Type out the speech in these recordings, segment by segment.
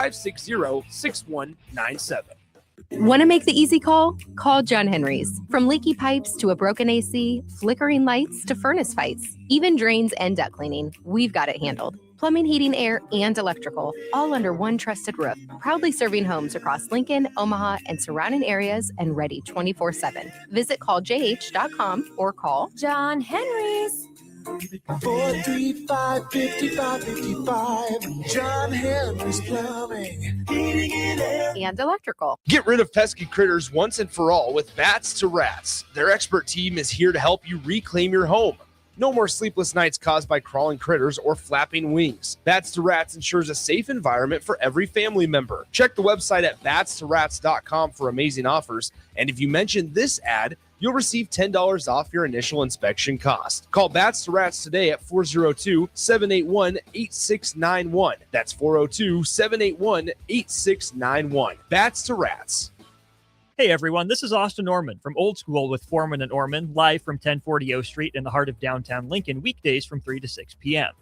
560-6197. Want to make the easy call? Call John Henry's. From leaky pipes to a broken AC, flickering lights to furnace fights, even drains and duct cleaning, we've got it handled. Plumbing, heating, air, and electrical, all under one trusted roof. Proudly serving homes across Lincoln, Omaha, and surrounding areas, and ready 24/7. Visit calljh.com or call John Henry's. 435-5555. John Henry's Plumbing, Heating and Air, and electrical. Get rid of pesky critters once and for all with Bats to Rats. Their expert team is here to help you reclaim your home. No more sleepless nights caused by crawling critters or flapping wings. Bats to Rats ensures a safe environment for every family member. Check the website at batstoRats.com for amazing offers. And if you mention this ad, you'll receive $10 off your initial inspection cost. Call Bats to Rats today at 402-781-8691. That's 402-781-8691. Bats to Rats. Hey everyone, this is Austin Orman from Old School with Foreman and Orman, live from 1040 O Street in the heart of downtown Lincoln, weekdays from 3 to 6 p.m.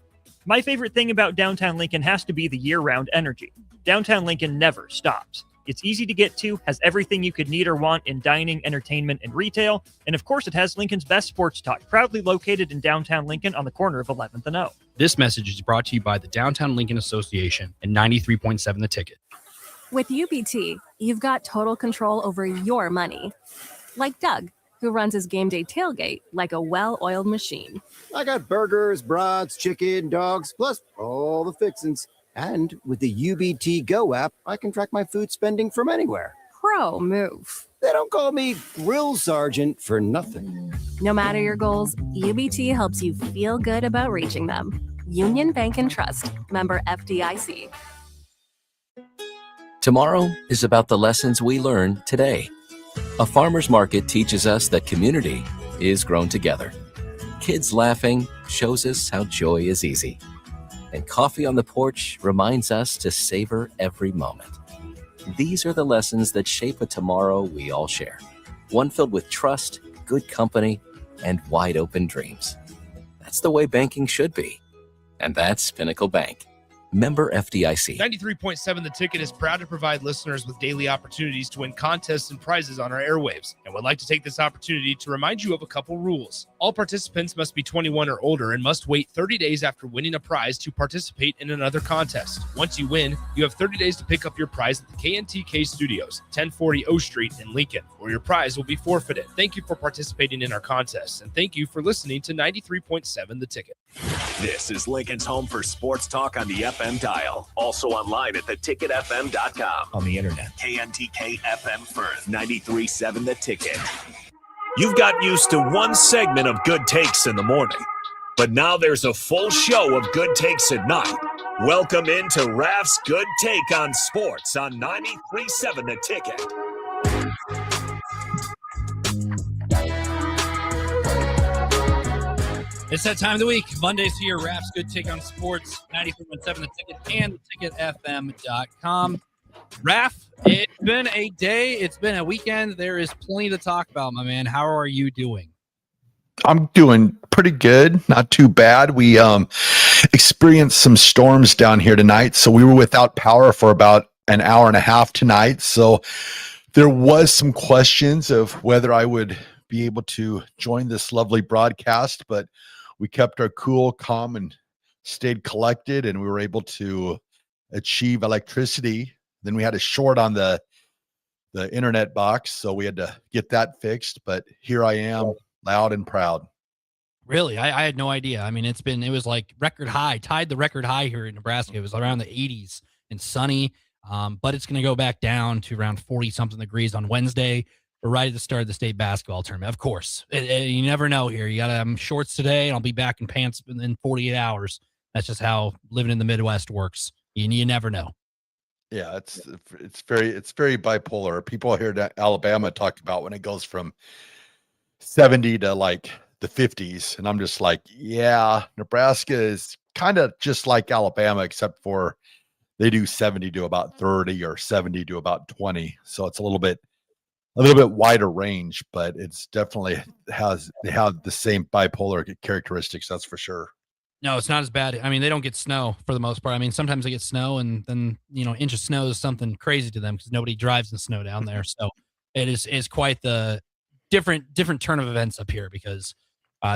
My favorite thing about downtown Lincoln has to be the year-round energy. Downtown Lincoln never stops. It's easy to get to, has everything you could need or want in dining, entertainment, and retail, and of course it has Lincoln's best sports talk, proudly located in downtown Lincoln on the corner of 11th and O. This message is brought to you by the Downtown Lincoln Association and 93.7 The Ticket. With UBT, you've got total control over your money. Like Doug, who runs his game day tailgate like a well-oiled machine. I got burgers, brats, chicken, dogs, plus all the fixins. And with the UBT Go app, I can track my food spending from anywhere. Pro move. They don't call me Grill Sergeant for nothing. No matter your goals, UBT helps you feel good about reaching them. Union Bank and Trust. Member FDIC. Tomorrow is about the lessons we learn today. A farmer's market teaches us that community is grown together. Kids laughing shows us how joy is easy. And coffee on the porch reminds us to savor every moment. These are the lessons that shape a tomorrow we all share. One filled with trust, good company, and wide open dreams. That's the way banking should be. And that's Pinnacle Bank. Member FDIC. 93.7 The Ticket is proud to provide listeners with daily opportunities to win contests and prizes on our airwaves, and would like to take this opportunity to remind you of a couple rules. All participants must be 21 or older and must wait 30 days after winning a prize to participate in another contest. Once you win, you have 30 days to pick up your prize at the KNTK Studios, 1040 O Street in Lincoln, or your prize will be forfeited. Thank you for participating in our contests, and thank you for listening to 93.7 The Ticket. This is Lincoln's home for sports talk on the FM dial. Also online at theticketfm.com. On the internet. KNTK FM Firth, 93.7 The Ticket. You've got used to one segment of good takes in the morning, but now there's a full show of good takes at night. Welcome into Raff's Good Take on Sports on 93.7 The Ticket. It's that time of the week. Mondays here, Raff's Good Take on Sports, 93.7 The Ticket and theticketfm.com. Raff, it's been a day. It's been a weekend. There is plenty to talk about, my man. How are you doing? I'm doing pretty good. Not too bad. We experienced some storms down here tonight, so we were without power for about an hour and a half tonight. So there was some questions of whether I would be able to join this lovely broadcast, but we kept our cool, calm, and stayed collected, and we were able to achieve electricity. Then we had a short on the internet box, so we had to get that fixed. But here I am, loud and proud. Really? I had no idea. I mean, it was like record high, tied the record high here in Nebraska. It was around the 80s and sunny, but it's going to go back down to around 40-something degrees on Wednesday. We're right at the start of the state basketball tournament. Of course, you never know here. You got shorts today, and I'll be back in pants in 48 hours. That's just how living in the Midwest works. You never know. Yeah, it's very bipolar. People here in Alabama talk about when it goes from 70 to like the 50s, and I'm just like, yeah, Nebraska is kind of just like Alabama, except for they do 70 to about 30 or 70 to about 20. So it's a little bit wider range, but it's definitely they have the same bipolar characteristics. That's for sure. No, it's not as bad. I mean, they don't get snow for the most part. I mean, sometimes they get snow, and then inch of snow is something crazy to them because nobody drives in snow down there. So it is quite the different turn of events up here because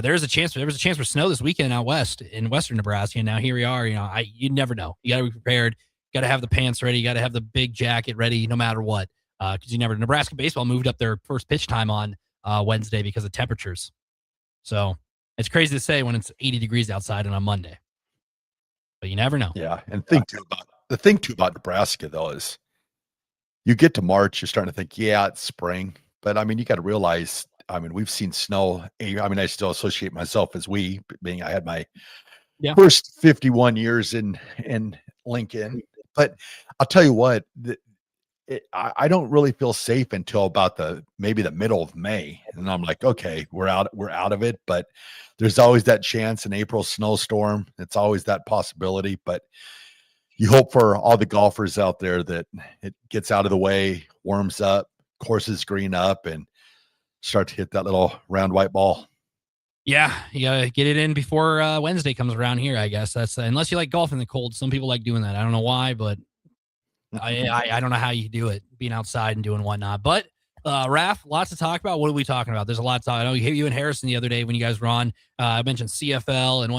there was a chance for snow this weekend out west in western Nebraska. And now here we are. You never know. You got to be prepared. You got to have the pants ready. You got to have the big jacket ready, no matter what. Because Nebraska baseball moved up their first pitch time on Wednesday because of temperatures. So it's crazy to say when it's 80 degrees outside on a Monday, but you never know. Yeah, and the thing too about Nebraska though is you get to March, you're starting to think, yeah, it's spring, but I mean, you got to realize, I mean, we've seen snow. I mean, I still associate myself as being I had my first 51 years in Lincoln, but I'll tell you what, I don't really feel safe until about maybe the middle of May. And I'm like, okay, we're out of it, but there's always that chance, an April snowstorm. It's always that possibility, but you hope for all the golfers out there that it gets out of the way, warms up, courses green up, and start to hit that little round white ball. Yeah, you gotta get it in before Wednesday comes around here, I guess. That's unless you like golf in the cold. Some people like doing that. I don't know why, but I don't know how you do it, being outside and doing whatnot. But Raff, lots to talk about. What are we talking about? There's a lot to talk. I know you and Harrison the other day when you guys were on. I mentioned CFL and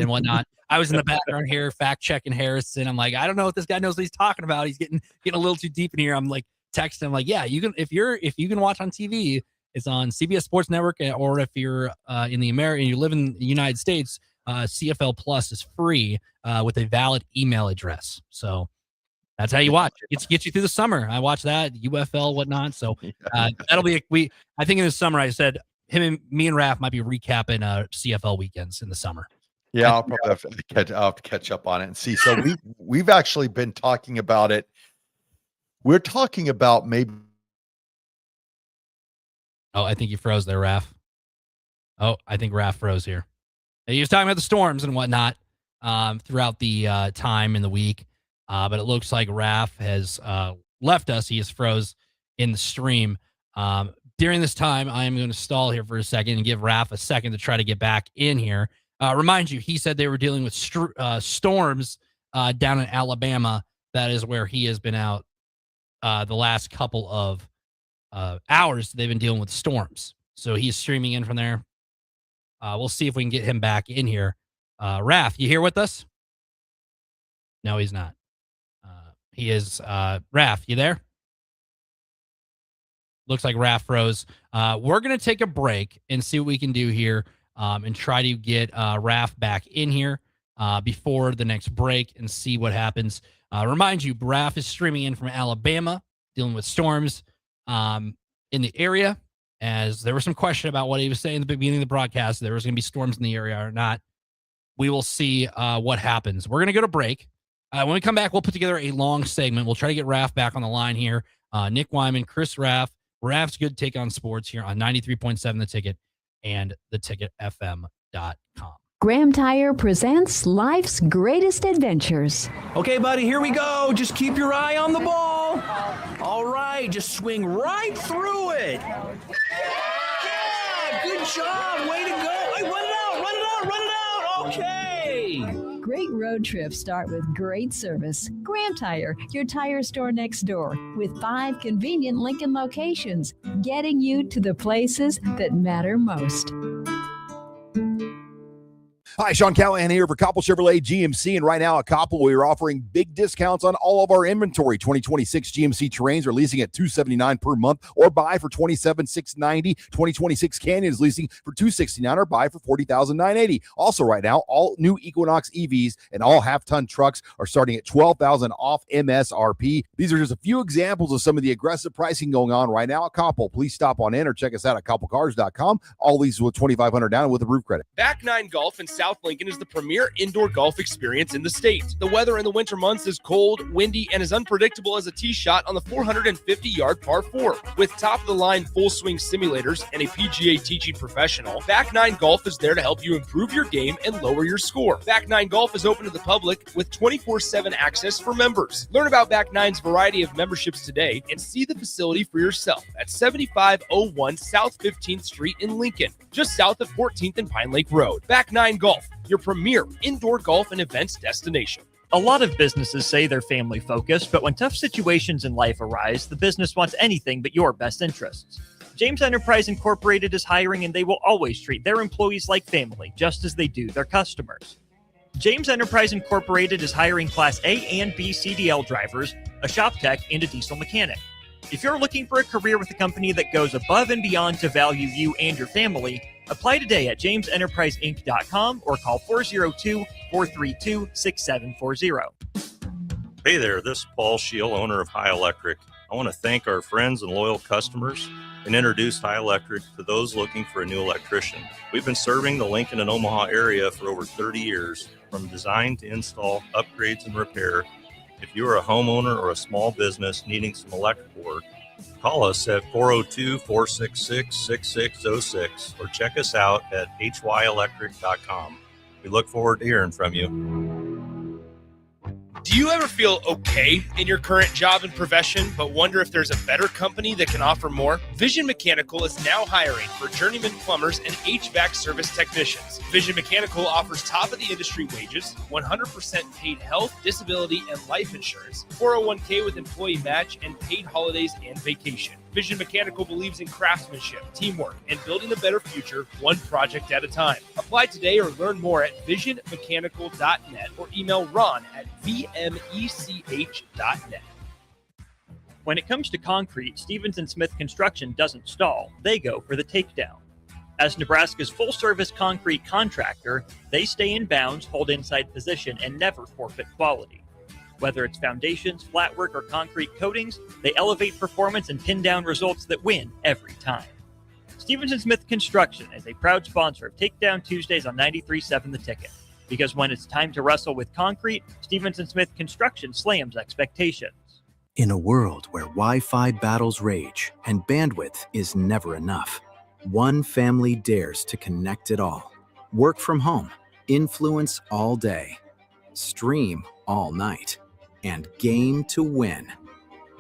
whatnot. I was in the background here fact checking Harrison. I'm like, I don't know if this guy knows what he's talking about. He's getting a little too deep in here. I'm like texting him like, yeah, you can if you can watch on TV, it's on CBS Sports Network, or if you're in you live in the United States, CFL Plus is free with a valid email address. So that's how you watch. It gets you through the summer. I watch that, UFL, whatnot. So that'll be I think in the summer, I said me and Raff might be recapping CFL weekends in the summer. Yeah, I'll probably have to catch up on it and see. So we've actually been talking about it. We're talking about maybe. Oh, I think you froze there, Raff. Oh, I think Raff froze here. He was talking about the storms and whatnot throughout the time in the week. But it looks like Raff has left us. He has froze in the stream. During this time, I am going to stall here for a second and give Raff a second to try to get back in here. Remind you, he said they were dealing with storms down in Alabama. That is where he has been out the last couple of hours. They've been dealing with storms. So he's streaming in from there. We'll see if we can get him back in here. Raff, you here with us? No, he's not. He is. Raff, you there? Looks like Raff froze. We're going to take a break and see what we can do here and try to get Raff back in here before the next break and see what happens. Remind you, Raff is streaming in from Alabama, dealing with storms in the area, as there was some question about what he was saying at the beginning of the broadcast. There was going to be storms in the area or not. We will see what happens. We're going to go to break. When we come back, we'll put together a long segment. We'll try to get Raff back on the line here. Nick Wyman, Chris Raff, Raff's Good Take on Sports here on 93.7 The Ticket and theticketfm.com. Graham Tire presents life's greatest adventures. Okay, buddy, here we go. Just keep your eye on the ball. All right, just swing right through it. Yeah, good job. Way to go. Hey, run it out. Okay. Great road trips start with great service. Graham Tire, your tire store next door, with 5 convenient Lincoln locations, getting you to the places that matter most. Hi, Sean Callahan here for Koppel Chevrolet GMC, and right now at Koppel, we are offering big discounts on all of our inventory. 2026 GMC Terrains are leasing at $279 per month or buy for $27,690. 2026 Canyon is leasing for $269 or buy for $40,980. Also right now, all new Equinox EVs and all half-ton trucks are starting at $12,000 off MSRP. These are just a few examples of some of the aggressive pricing going on right now at Koppel. Please stop on in or check us out at koppelcars.com. All these with $2,500 down with a roof credit. Back Nine Golf in South Lincoln is the premier indoor golf experience in the state. The weather in the winter months is cold, windy, and as unpredictable as a tee shot on the 450-yard par 4. With top-of-the-line full-swing simulators and a PGA teaching professional, Back Nine Golf is there to help you improve your game and lower your score. Back Nine Golf is open to the public with 24/7 access for members. Learn about Back Nine's variety of memberships today and see the facility for yourself at 7501 South 15th Street in Lincoln, just south of 14th and Pine Lake Road. Back Nine Golf. Golf, your premier indoor golf and events destination. A lot of businesses say they're family focused, but when tough situations in life arise, the business wants anything but your best interests. James Enterprise Incorporated is hiring, and they will always treat their employees like family, just as they do their customers. James Enterprise Incorporated is hiring Class A and B CDL drivers, a shop tech, and a diesel mechanic. If you're looking for a career with a company that goes above and beyond to value you and your family, apply today at jamesenterpriseinc.com or call 402-432-6740. Hey there, this is Paul Scheel, owner of High Electric. I want to thank our friends and loyal customers and introduce High Electric to those looking for a new electrician. We've been serving the Lincoln and Omaha area for over 30 years, from design to install, upgrades, and repair. If you are a homeowner or a small business needing some electrical work, call us at 402-466-6606 or check us out at hyelectric.com. We look forward to hearing from you. Do you ever feel okay in your current job and profession, but wonder if there's a better company that can offer more? Vision Mechanical is now hiring for journeyman plumbers and HVAC service technicians. Vision Mechanical offers top-of-the-industry wages, 100% paid health, disability, and life insurance, 401k with employee match, and paid holidays and vacation. Vision Mechanical believes in craftsmanship, teamwork, and building a better future one project at a time. Apply today or learn more at visionmechanical.net or email Ron at vmech.net. When it comes to concrete, Stevens & Smith Construction doesn't stall. They go for the takedown. As Nebraska's full-service concrete contractor, they stay in bounds, hold inside position, and never forfeit quality. Whether it's foundations, flatwork, or concrete coatings, they elevate performance and pin down results that win every time. Stevens & Smith Construction is a proud sponsor of Takedown Tuesdays on 93.7 The Ticket. Because when it's time to wrestle with concrete, Stevens & Smith Construction slams expectations. In a world where Wi-Fi battles rage and bandwidth is never enough, one family dares to connect it all. Work from home, influence all day, stream all night, and game to win.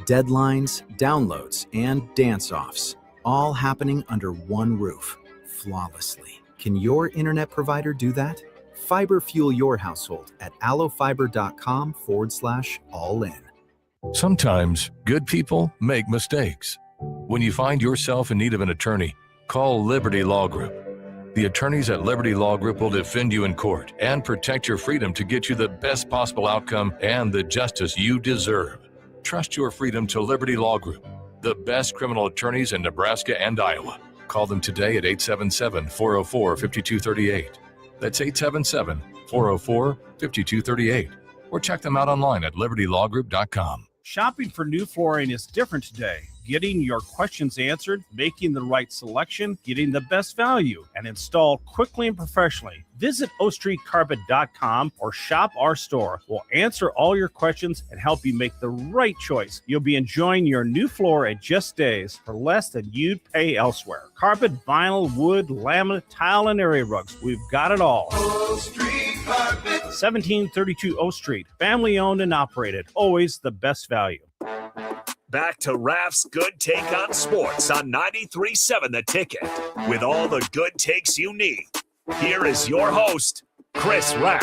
Deadlines, downloads, and dance-offs, all happening under one roof, flawlessly. Can your internet provider do that? Fiber fuel your household at allofiber.com/all-in. Sometimes good people make mistakes. When you find yourself in need of an attorney, call Liberty Law Group. The attorneys at Liberty Law Group will defend you in court and protect your freedom to get you the best possible outcome and the justice you deserve. Trust your freedom to Liberty Law Group, the best criminal attorneys in Nebraska and Iowa. Call them today at 877-404-5238. That's 877-404-5238. Or check them out online at libertylawgroup.com. Shopping for new flooring is different today. Getting your questions answered, making the right selection, getting the best value, and installed quickly and professionally. Visit ostreetcarpet.com or shop our store. We'll answer all your questions and help you make the right choice. You'll be enjoying your new floor in just days for less than you'd pay elsewhere. Carpet, vinyl, wood, laminate, tile, and area rugs. We've got it all. O Street Carpet. 1732 O Street. Family owned and operated. Always the best value. Back to Raff's Good Take on Sports on 93.7 The Ticket. With all the good takes you need, here is your host, Chris Raff.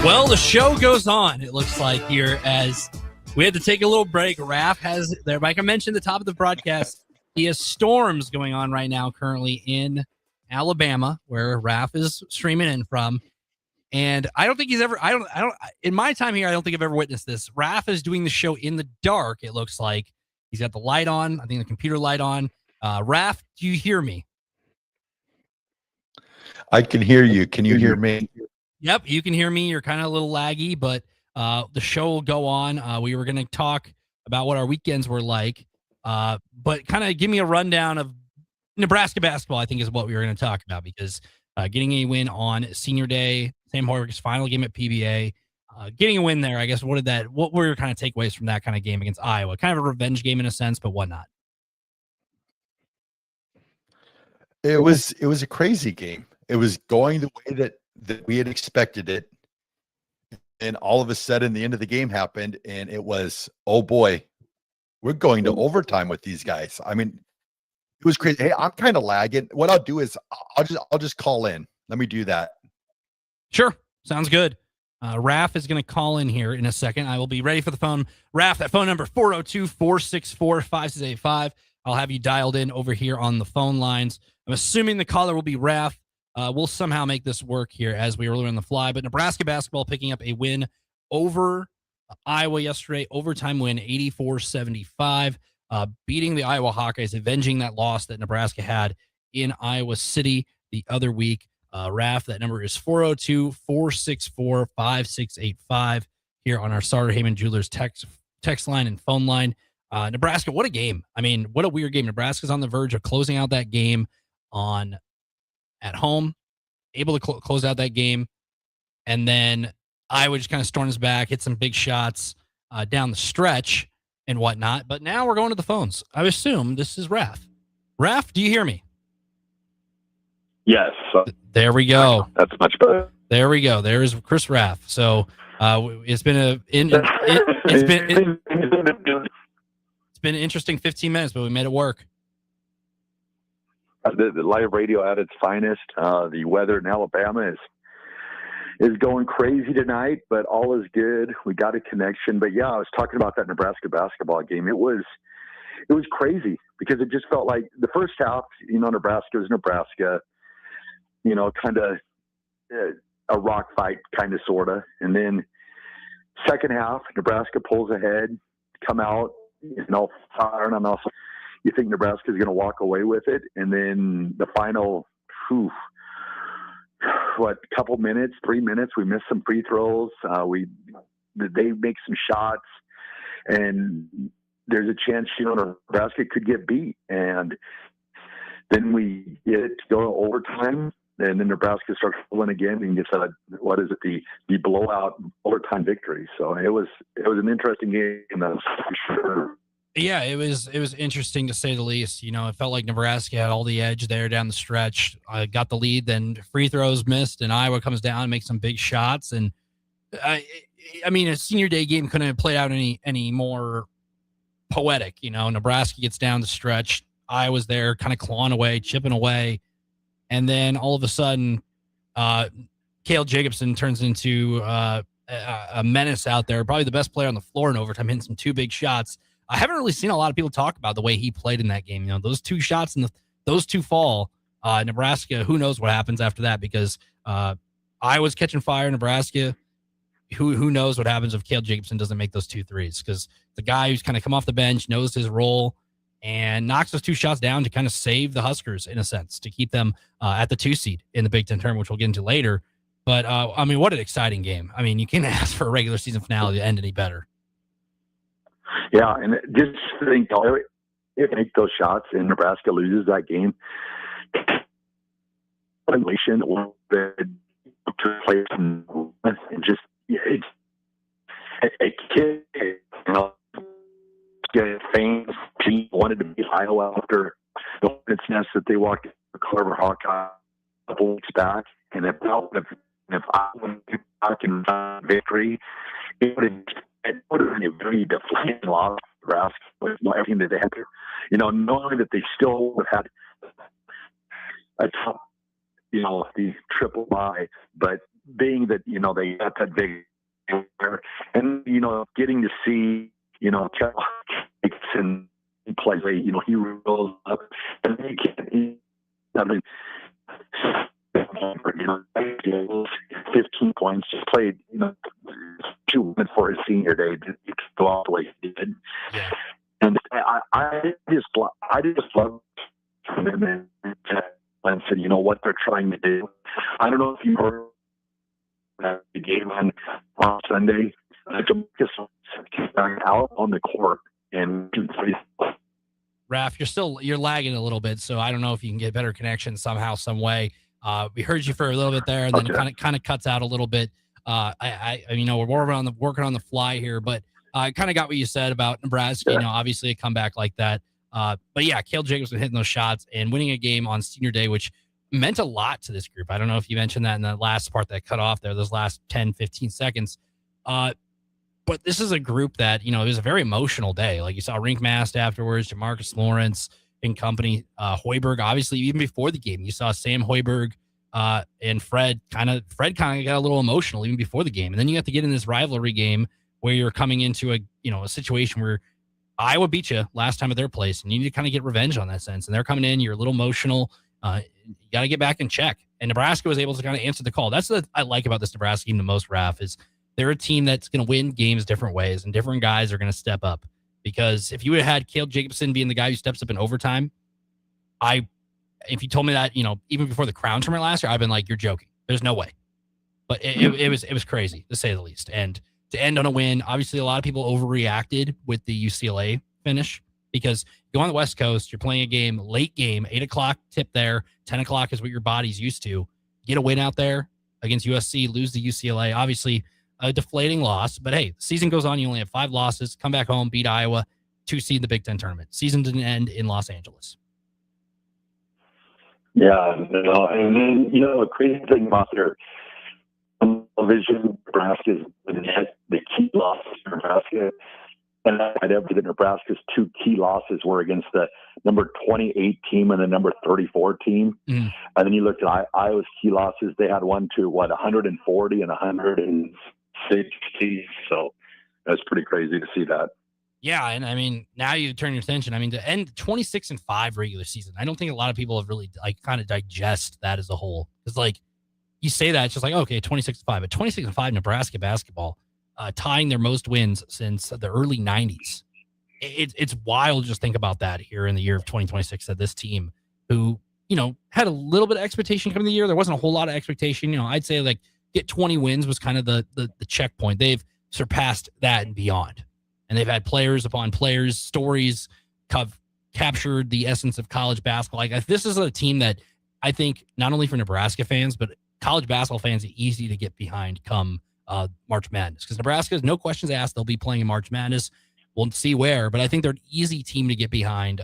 Well, the show goes on, it looks like, here, as we had to take a little break. Raff has, like I mentioned at the top of the broadcast, he has storms going on right now currently in Alabama, where Raff is streaming in from. And I don't think he's ever, in my time here, I don't think I've ever witnessed this. Raff is doing the show in the dark, it looks like. He's got the light on, I think the computer light on. Raff, do you hear me? I can hear you. Can you hear me? Yep, you can hear me. You're kind of a little laggy, but the show will go on. We were going to talk about what our weekends were like, but kind of give me a rundown of Nebraska basketball, I think, is what we were going to talk about, because getting a win on Senior Day, Sam Horwick's final game at PBA, getting a win there, I guess, what were your kind of takeaways from that kind of game against Iowa? Kind of a revenge game in a sense, but whatnot. It was a crazy game. It was going the way that we had expected it. And all of a sudden, the end of the game happened, and it was, oh boy, We're going to overtime with these guys. I mean, it was crazy. Hey, I'm kind of lagging. What I'll do is I'll just call in. Let me do that. Sure. Sounds good. Raff is going to call in here in a second. I will be ready for the phone. Raff, that phone number 402-464-5685. I'll have you dialed in over here on the phone lines. I'm assuming the caller will be Raff. We'll somehow make this work here as we roll on the fly. But Nebraska basketball picking up a win over Iowa yesterday. Overtime win, 84-75. Beating the Iowa Hawkeyes, avenging that loss that Nebraska had in Iowa City the other week. Raff, that number is 402-464-5685 here on our Sartor Heyman Jewelers text line and phone line. Nebraska, what a game. I mean, what a weird game. Nebraska's on the verge of closing out that game at home, able to close out that game. And then Iowa just kind of storms back, hit some big shots down the stretch and whatnot. But now we're going to the phones. I assume this is Raff. Raff, do you hear me? Yes. There we go. That's much better. There we go. There is Chris Raff. So it's been an interesting 15 minutes, but we made it work. The live radio at its finest. The weather in Alabama is going crazy tonight, but all is good. We got a connection. But yeah, I was talking about that Nebraska basketball game. It was crazy because it just felt like the first half, Nebraska was Nebraska, kind of a rock fight, kind of, sort of. And then second half, Nebraska pulls ahead, come out, firing on us. You think Nebraska is going to walk away with it. And then the final, couple minutes, 3 minutes, we missed some free throws. They make some shots, and there's a chance, Nebraska could get beat. And then we get to go to overtime, and then Nebraska starts pulling again and gets the blowout overtime victory. So it was an interesting game, that's for sure. Yeah, it was interesting to say the least. It felt like Nebraska had all the edge there down the stretch. Got the lead, then free throws missed, and Iowa comes down and makes some big shots. And I mean, a senior day game couldn't have played out any more poetic. Nebraska gets down the stretch. Iowa's there, kind of clawing away, chipping away, and then all of a sudden, Cale Jacobson turns into a menace out there. Probably the best player on the floor in overtime, hitting some 2 big shots. I haven't really seen a lot of people talk about the way he played in that game. Those 2 shots and those 2 fall. Nebraska, who knows what happens after that, because Iowa's catching fire. Nebraska, who knows what happens if Cale Jacobson doesn't make those 2 threes, because the guy who's kind of come off the bench knows his role and knocks those 2 shots down to kind of save the Huskers, in a sense, to keep them at the 2 seed in the Big Ten tournament, which we'll get into later. But, I mean, what an exciting game. I mean, you can't ask for a regular season finale to end any better. Yeah, and just think, if they make those shots and Nebraska loses that game, unleashing or the place and just a kid, get famous. He wanted to beat Iowa after the hornet's nest that they walked the Clever Hawkeye a couple weeks back, and if Iowa can find victory, it would have been a very deflating loss for Nebraska with everything that they had to, knowing that they still would have had a top, the triple bye, but being that, they got that big, and, getting to see, and he plays, he rolls up, and he can't, 15 points, just played, 2 wins for his senior day to go all the way he did. Yeah. And I just love him and said, what they're trying to do. I don't know if you heard the game on Sunday. Just out on the court and Raff, you're lagging a little bit, so I don't know if you can get better connection somehow, some way. We heard you for a little bit there, and then it kind of cuts out a little bit. We're working on the fly here, but I kind of got what you said about Nebraska. Obviously a comeback like that. But yeah, Cale Jacobson hitting those shots and winning a game on senior day, which meant a lot to this group. I don't know if you mentioned that in the last part that cut off there, those last 10, 15 seconds. But this is a group that, it was a very emotional day. Like you saw Rink Mast afterwards, Jamarcus Lawrence and company, Hoiberg, obviously, even before the game, you saw Sam Hoiberg and Fred kind of got a little emotional even before the game. And then you have to get in this rivalry game where you're coming into a situation where Iowa beat you last time at their place, and you need to kind of get revenge on that sense. And they're coming in, you're a little emotional. You got to get back in check. And Nebraska was able to kind of answer the call. That's what I like about this Nebraska team the most, Raff, is they're a team that's going to win games different ways, and different guys are going to step up. Because if you would have had Caleb Jacobson being the guy who steps up in overtime, if you told me that, even before the Crown tournament last year, I've been like, you're joking. There's no way. But it was crazy, to say the least. And to end on a win, obviously a lot of people overreacted with the UCLA finish, because you go on the West Coast, you're playing a game, late game, 8 o'clock tip there, 10 o'clock is what your body's used to. Get a win out there against USC, lose to UCLA. Obviously, a deflating loss, but hey, the season goes on. You only have 5 losses. Come back home, beat Iowa, 2 seed in the Big Ten tournament. Season didn't end in Los Angeles. Yeah, and then the crazy thing about their television, Nebraska's the key losses for Nebraska, and I'd ever that Nebraska's 2 key losses were against the number 28 team and the number 34 team. And then you looked at Iowa's key losses; they had 140 and 160. So that's pretty crazy to see that. Yeah, and I mean, now you turn your attention. I mean, to end 26-5 regular season, I don't think a lot of people have really kind of digest that as a whole. Because you say that, it's just like, okay, 26-5. But 26-5 Nebraska basketball, tying their most wins since the early 90s. It's wild to just think about that here in the year of 2026, that this team who, had a little bit of expectation coming the year. There wasn't a whole lot of expectation. I'd say get 20 wins was kind of the checkpoint. They've surpassed that and beyond. And they've had players upon players, stories have captured the essence of college basketball. This is a team that I think not only for Nebraska fans, but college basketball fans are easy to get behind come March Madness. Because Nebraska, no questions asked, they'll be playing in March Madness. We'll see where, but I think they're an easy team to get behind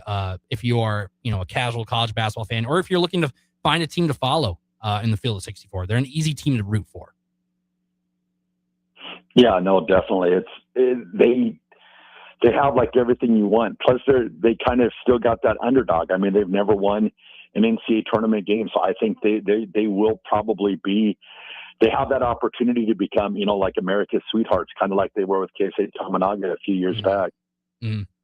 if you are, a casual college basketball fan, or if you're looking to find a team to follow in the field of 64. They're an easy team to root for. Yeah, no, definitely. They have everything you want. Plus, they kind of still got that underdog. I mean, they've never won an NCAA tournament game, so I think they will probably be. They have that opportunity to become, like America's sweethearts, kind of like they were with Keisei Tominaga a few years back.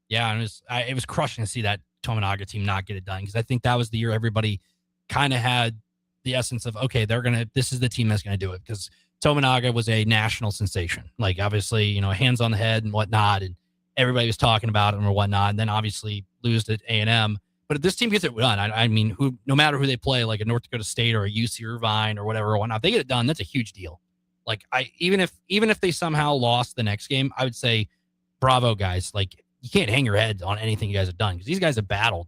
Yeah, and it was crushing to see that Tominaga team not get it done, because I think that was the year everybody kind of had the essence of, okay, this is the team that's going to do it, because Tominaga was a national sensation. Obviously, hands on the head and whatnot, and everybody was talking about him or whatnot, and then obviously lose to A&M. But if this team gets it done, I mean, no matter who they play, like a North Dakota State or a UC Irvine or whatever or whatnot, if they get it done, that's a huge deal. Even if they somehow lost the next game, I would say, bravo, guys. You can't hang your head on anything you guys have done, because these guys have battled.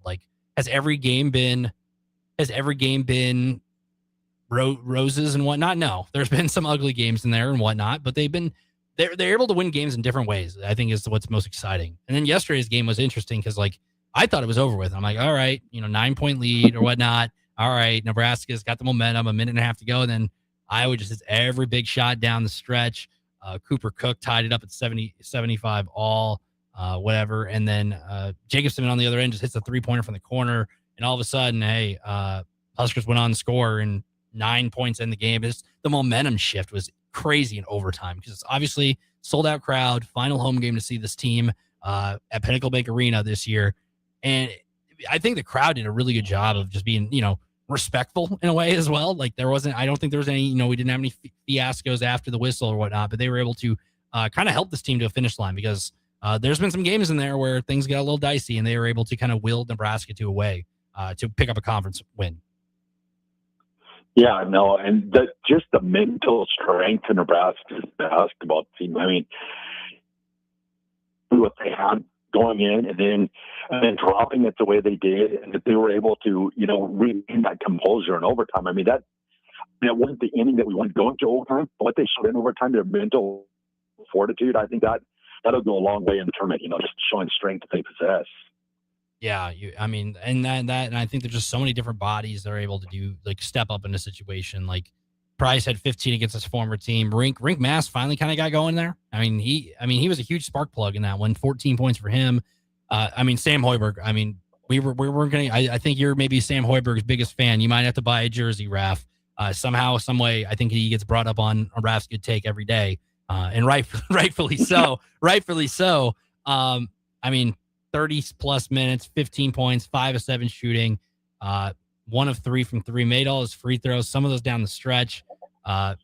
Has every game been roses and whatnot? No, there's been some ugly games in there and whatnot, but they're able to win games in different ways, I think, is what's most exciting. And then yesterday's game was interesting because, I thought it was over with. I'm like, all right, 9-point lead or whatnot. All right, Nebraska's got the momentum, a minute and a half to go. And then Iowa just hits every big shot down the stretch. Cooper Cook tied it up at 70-75 all, whatever. And then Jacobson on the other end just hits a 3-pointer from the corner. And all of a sudden, hey, Huskers went on to score and 9 points in the game. The momentum shift was crazy in overtime, because it's obviously sold out crowd, final home game to see this team at Pinnacle Bank Arena this year. And I think the crowd did a really good job of just being, respectful in a way as well. I don't think there was any, we didn't have any fiascos after the whistle or whatnot, but they were able to kind of help this team to a finish line, because there's been some games in there where things got a little dicey, and they were able to kind of will Nebraska to pick up a conference win. Yeah, no, and just the mental strength of Nebraska's basketball team. I mean, what they had going in and then dropping it the way they did, and that they were able to, regain that composure in overtime. I mean, that wasn't the inning that we wanted going to overtime, but what they showed in overtime, their mental fortitude, I think that'll go a long way in the tournament, just showing strength that they possess. Yeah, and I think there's just so many different bodies that are able to do step up in a situation. Price had 15 against his former team. Rink Mass finally kind of got going there. I mean, he was a huge spark plug in that one. 14 points for him. Sam Hoiberg. I mean, we weren't going to, I think you're maybe Sam Hoiberg's biggest fan. You might have to buy a jersey, Raff. Somehow, some way, I think he gets brought up on a Raff's Good Take every day. And rightfully so. Rightfully so. 30 plus minutes, 15 points, 5 of 7 shooting, 1 of 3 from 3, made all his free throws, some of those down the stretch, 5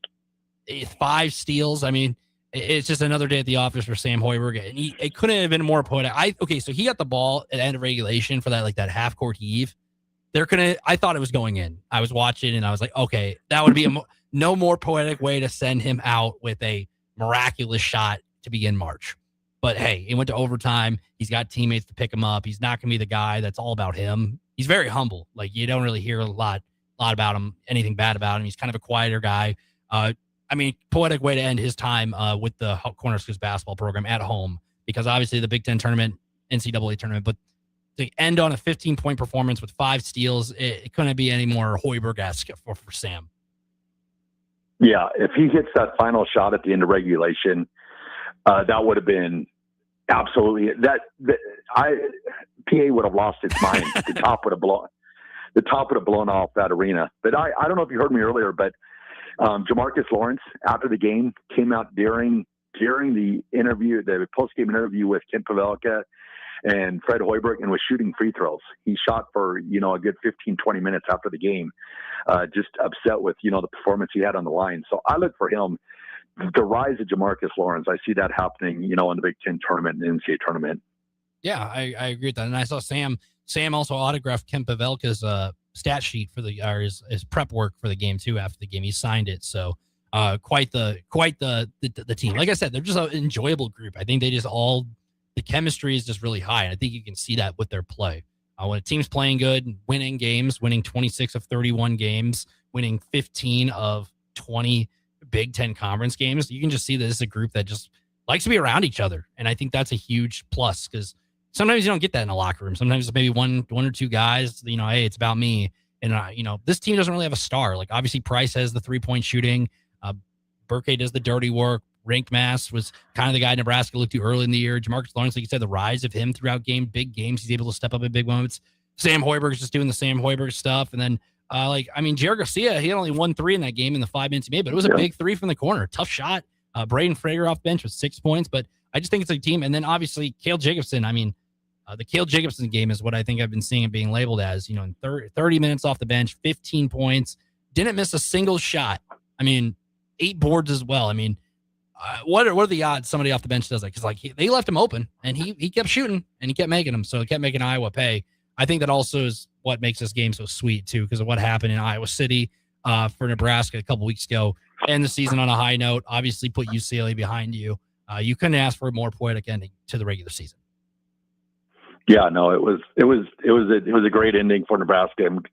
steals. I mean, it's just another day at the office for Sam Hoiberg, and it couldn't have been more poetic. So he got the ball at the end of regulation for that half court heave. I thought it was going in. I was watching and I was like, okay, that would be no more poetic way to send him out with a miraculous shot to begin March. But hey, it went to overtime. He's got teammates to pick him up. He's not going to be the guy that's all about him. He's very humble. Like, you don't really hear a lot about him, anything bad about him. He's kind of a quieter guy. Poetic way to end his time with the Cornerstone basketball program at home, because obviously the Big Ten tournament, NCAA tournament, but to end on a 15-point performance with 5 steals, it couldn't be any more Hoiberg-esque for Sam. Yeah, if he hits that final shot at the end of regulation, that would have been absolutely PA would have lost its mind. The top would have blown off that arena. But I don't know if you heard me earlier, but Jamarcus Lawrence after the game came out during the interview, the post-game interview with Kent Pavelka and Fred Hoiberg, and was shooting free throws. He shot for, a good 15, 20 minutes after the game, just upset with, the performance he had on the line. So I look for him, the rise of Jamarcus Lawrence. I see that happening, in the Big Ten tournament and NCAA tournament. Yeah, I agree with that. And I saw Sam also autographed Kent Pavelka's stat sheet for his prep work for the game too. After the game, he signed it. So quite the team. Like I said, they're just an enjoyable group. I think the chemistry is just really high, and I think you can see that with their play. When a team's playing good, winning games, winning 26 of 31 games, winning 15 of 20 Big Ten conference games, you can just see that this is a group that just likes to be around each other. And I think that's a huge plus, because sometimes you don't get that in a locker room. Sometimes maybe one or two guys, hey, it's about me. And, this team doesn't really have a star. Like, obviously Price has the 3-point shooting. Burke does the dirty work. Rink Mass was kind of the guy Nebraska looked to early in the year. Jamarcus Lawrence, like you said, the rise of him throughout big games. He's able to step up in big moments. Sam Hoiberg's just doing the Sam Hoiberg stuff. And then, Jared Garcia, he had only 1 3 in that game in the 5 minutes he made, but it was a big 3 from the corner. Tough shot. Braden Frager off bench with 6 points, but I just think it's a team. And then obviously Cale Jacobson. The Cale Jacobson game is what I think I've been seeing it being labeled as, in 30 minutes off the bench, 15 points, didn't miss a single shot. 8 boards as well. What are the odds somebody off the bench does that? Because they left him open and he kept shooting and he kept making them. So it kept making Iowa pay. I think that also is what makes this game so sweet too, because of what happened in Iowa City for Nebraska a couple weeks ago. End the season on a high note. Obviously, put UCLA behind you. You couldn't ask for a more poetic ending to the regular season. Yeah, no, it was a great ending for Nebraska. And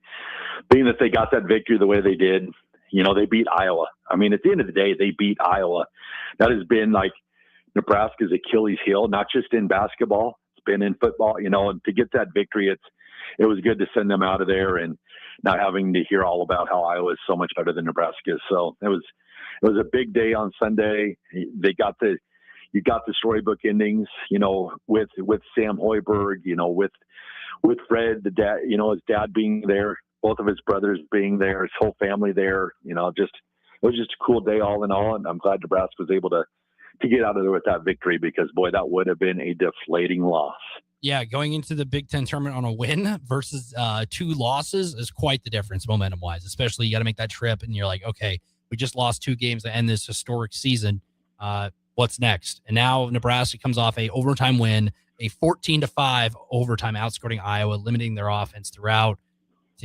being that they got that victory the way they did, they beat Iowa. At the end of the day, they beat Iowa. That has been Nebraska's Achilles heel, not just in basketball. It's been in football, and to get that victory, it was good to send them out of there and not having to hear all about how Iowa is so much better than Nebraska. So it was a big day on Sunday. You got the storybook endings, with Sam Hoiberg, with Fred, the dad, his dad being there, both of his brothers being there, his whole family there, it was just a cool day all in all. And I'm glad Nebraska was able to get out of there with that victory, because boy, that would have been a deflating loss. Yeah, going into the Big Ten tournament on a win versus 2 losses is quite the difference momentum-wise, especially you got to make that trip and you're like, okay, we just lost 2 games to end this historic season. What's next? And now Nebraska comes off a overtime win, a 14-5 overtime outscoring Iowa, limiting their offense throughout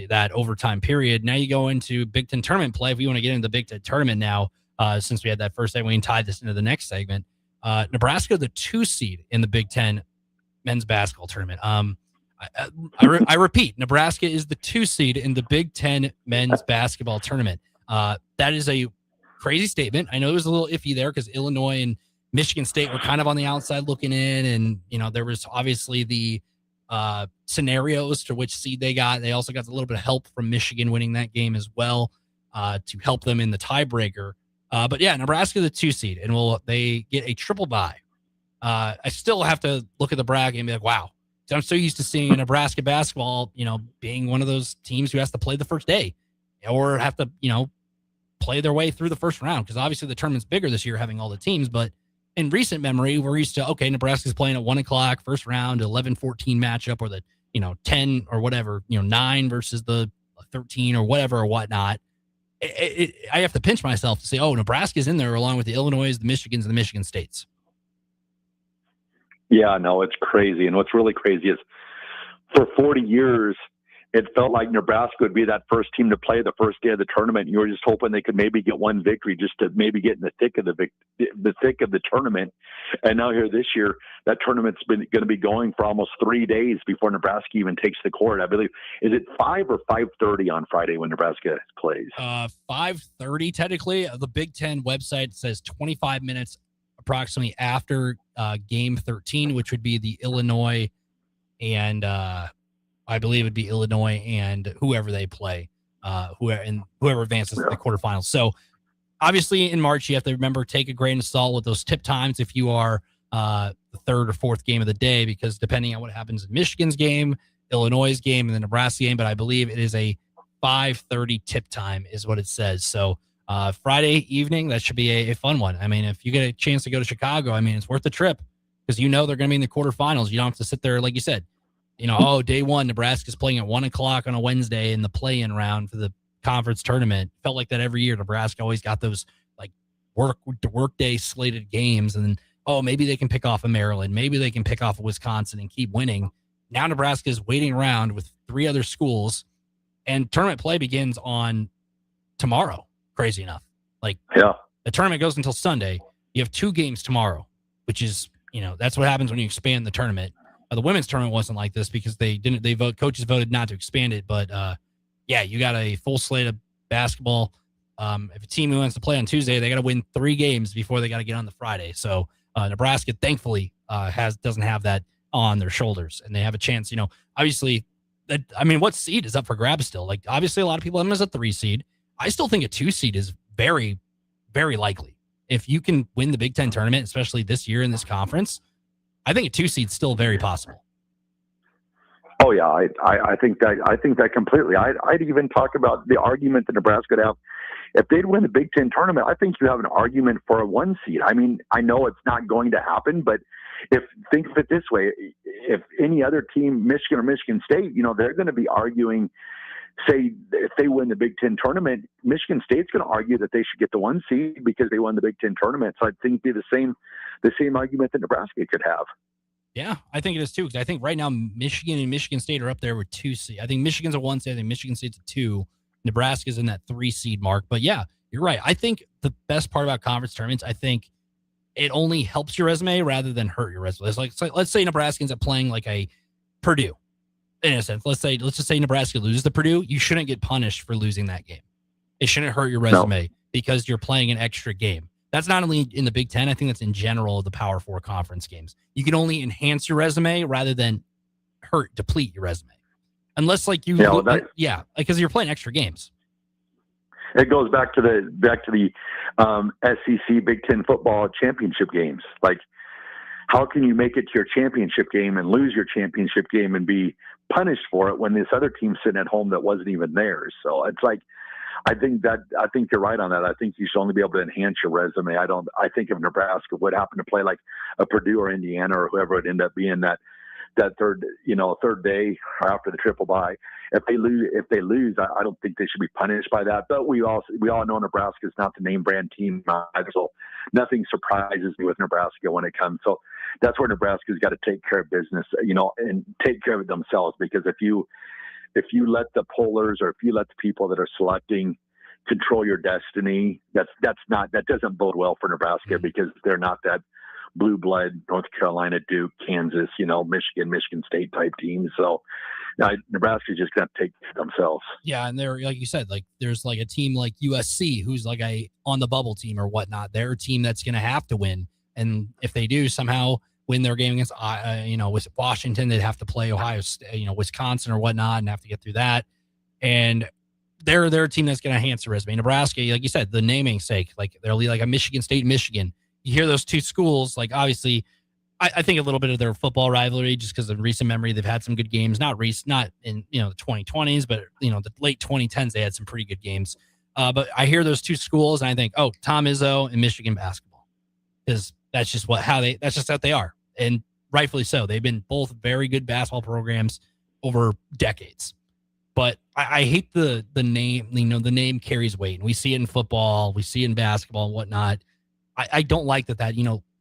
that overtime period. Now you go into Big Ten tournament play. If we want to get into the Big Ten tournament now, since we had that first segment, we can tie this into the next segment. Nebraska, the 2 seed in the Big Ten men's basketball tournament. I repeat, Nebraska is the 2 seed in the Big Ten men's basketball tournament. That is a crazy statement. I know it was a little iffy there because Illinois and Michigan State were kind of on the outside looking in, and there was obviously the scenarios to which seed they got. They also got a little bit of help from Michigan winning that game as well. to help them in the tiebreaker. But yeah, Nebraska the 2 seed, and they get a triple bye. I still have to look at the bracket and be like, wow. So I'm so used to seeing Nebraska basketball, being one of those teams who has to play the first day or have to, play their way through the first round. Because obviously the tournament's bigger this year, having all the teams. But in recent memory, we're used to, okay, Nebraska's playing at 1:00 first round, 11-14 matchup, or the, 10 or whatever, 9 versus the 13 or whatever or whatnot. I have to pinch myself to say, oh, Nebraska's in there along with the Illinois, the Michigans, and the Michigan States. Yeah, no, it's crazy. And what's really crazy is for 40 years, it felt like Nebraska would be that first team to play the first day of the tournament. You were just hoping they could maybe get one victory just to maybe get in the thick of the tournament. And now here this year, that tournament's going to be going for almost 3 days before Nebraska even takes the court. I believe, is it 5 or 5:30 on Friday when Nebraska plays? 5:30 technically. The Big Ten website says 25 minutes approximately after game 13, which would be the Illinois and I believe it'd be Illinois and whoever they play, whoever advances to the quarterfinals. So obviously in March, you have to remember, take a grain of salt with those tip times if you are the third or fourth game of the day, because depending on what happens in Michigan's game, Illinois' game, and the Nebraska game, but I believe it is a 5:30 tip time is what it says. So Friday evening, that should be a fun one. I mean, if you get a chance to go to Chicago, I mean, it's worth the trip because they're going to be in the quarterfinals. You don't have to sit there, like you said, day one, Nebraska's playing at 1:00 on a Wednesday in the play-in round for the conference tournament. Felt like that every year. Nebraska always got those like work day slated games, and then, maybe they can pick off a Maryland, maybe they can pick off a Wisconsin and keep winning. Now Nebraska is waiting around with 3 other schools, and tournament play begins on tomorrow. Crazy enough, the tournament goes until Sunday. You have 2 games tomorrow, which is that's what happens when you expand the tournament. The women's tournament wasn't like this because coaches voted not to expand it. But you got a full slate of basketball. If a team who wants to play on Tuesday, they got to win 3 games before they got to get on the Friday. So Nebraska, thankfully, doesn't have that on their shoulders, and they have a chance. Obviously, what seed is up for grabs still? Like, obviously, a lot of people have them as a 3 seed. I still think a 2 seed is very, very likely. If you can win the Big Ten tournament, especially this year in this conference, I think a 2 seed is still very possible. Oh yeah, I think that completely. I'd even talk about the argument that Nebraska would have if they'd win the Big Ten tournament. I think you have an argument for a 1 seed. I mean, I know it's not going to happen, but think of it this way: if any other team, Michigan or Michigan State, they're going to be arguing. Say if they win the Big Ten tournament, Michigan State's going to argue that they should get the 1 seed because they won the Big Ten tournament. So I think it'd be the same argument that Nebraska could have. Yeah, I think it is too, because I think right now Michigan and Michigan State are up there with 2 seed. I think Michigan's a 1 seed. I think Michigan State's a 2. Nebraska's in that 3 seed mark. But yeah, you're right. I think the best part about conference tournaments, I think it only helps your resume rather than hurt your resume. It's like let's say Nebraska ends up playing like a Purdue. In a sense, let's just say Nebraska loses to Purdue. You shouldn't get punished for losing that game. It shouldn't hurt your resume because you're playing an extra game. That's not only in the Big Ten. I think that's in general the Power 4 conference games. You can only enhance your resume rather than deplete your resume. Unless because you're playing extra games. It goes back to the SEC Big Ten football championship games. Like, how can you make it to your championship game and lose your championship game and be punished for it when this other team's sitting at home that wasn't even theirs? So it's like, I think you're right on that. I think you should only be able to enhance your resume. I think if Nebraska would happen to play like a Purdue or Indiana or whoever would end up being that third day after the triple bye, if they lose, I don't think they should be punished by that. But we all know Nebraska is not the name brand team either, so nothing surprises me with Nebraska when it comes. So that's where Nebraska's got to take care of business, and take care of it themselves. Because if you let the pollers or if you let the people that are selecting control your destiny, that doesn't bode well for Nebraska, because they're not that blue blood North Carolina, Duke, Kansas, Michigan State type teams. So Nebraska's just going to take care of themselves. Yeah, and they're, like you said, like there's like a team like USC who's like a on the bubble team or whatnot. They're a team that's going to have to win, and if they do somehow win their game against with Washington, they'd have to play Ohio State, Wisconsin or whatnot, and have to get through that. And they're a team that's going to enhance the resume. Nebraska, like you said, the naming sake, like they'll be like a Michigan State, Michigan. You hear those two schools, like obviously, I think a little bit of their football rivalry, just because in recent memory they've had some good games. Not in the 2020s, but the late 2010s they had some pretty good games. But I hear those two schools and I think, oh, Tom Izzo and Michigan basketball, because that's just that's just what they are, and rightfully so. They've been both very good basketball programs over decades. But I hate the name. The name carries weight, and we see it in football, we see it in basketball and whatnot. I don't like that.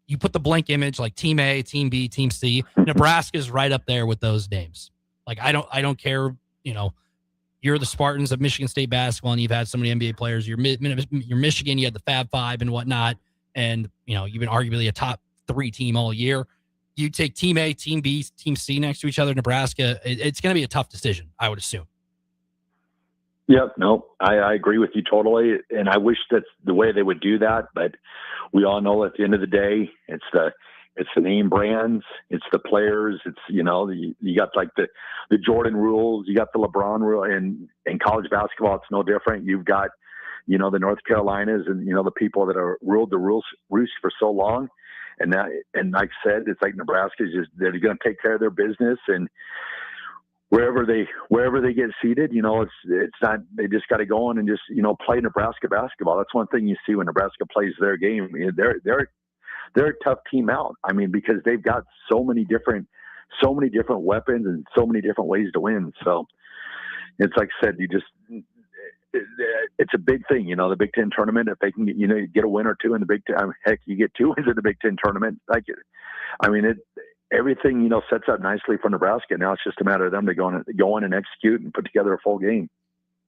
You put the blank image like Team A, Team B, Team C. Nebraska's right up there with those names. Like I don't care. You're the Spartans of Michigan State basketball, and you've had so many NBA players. You're Michigan. You had the Fab Five and whatnot, and you've been arguably a top 3 team all year. You take Team A, Team B, Team C next to each other. Nebraska. It's going to be a tough decision, I would assume. Yep. No, I agree with you totally. And I wish that's the way they would do that. But we all know at the end of the day, it's the name brands, it's the players, it's, you got like the Jordan rules, you got the LeBron rule, and in college basketball, it's no different. You've got, the North Carolinas and, the people that are ruled the roost for so long. And like I said, it's like Nebraska's they're going to take care of their business, and wherever they get seated, it's not, they just got to go on and just, play Nebraska basketball. That's one thing you see when Nebraska plays their game. They're a tough team out. I mean, because they've got so many different weapons and so many different ways to win. So it's like I said, it's a big thing, the Big Ten tournament. If they can get a win or two in the Big Ten, heck, you get 2 wins in the Big Ten tournament. Everything, sets up nicely for Nebraska. Now it's just a matter of them to go in and execute and put together a full game.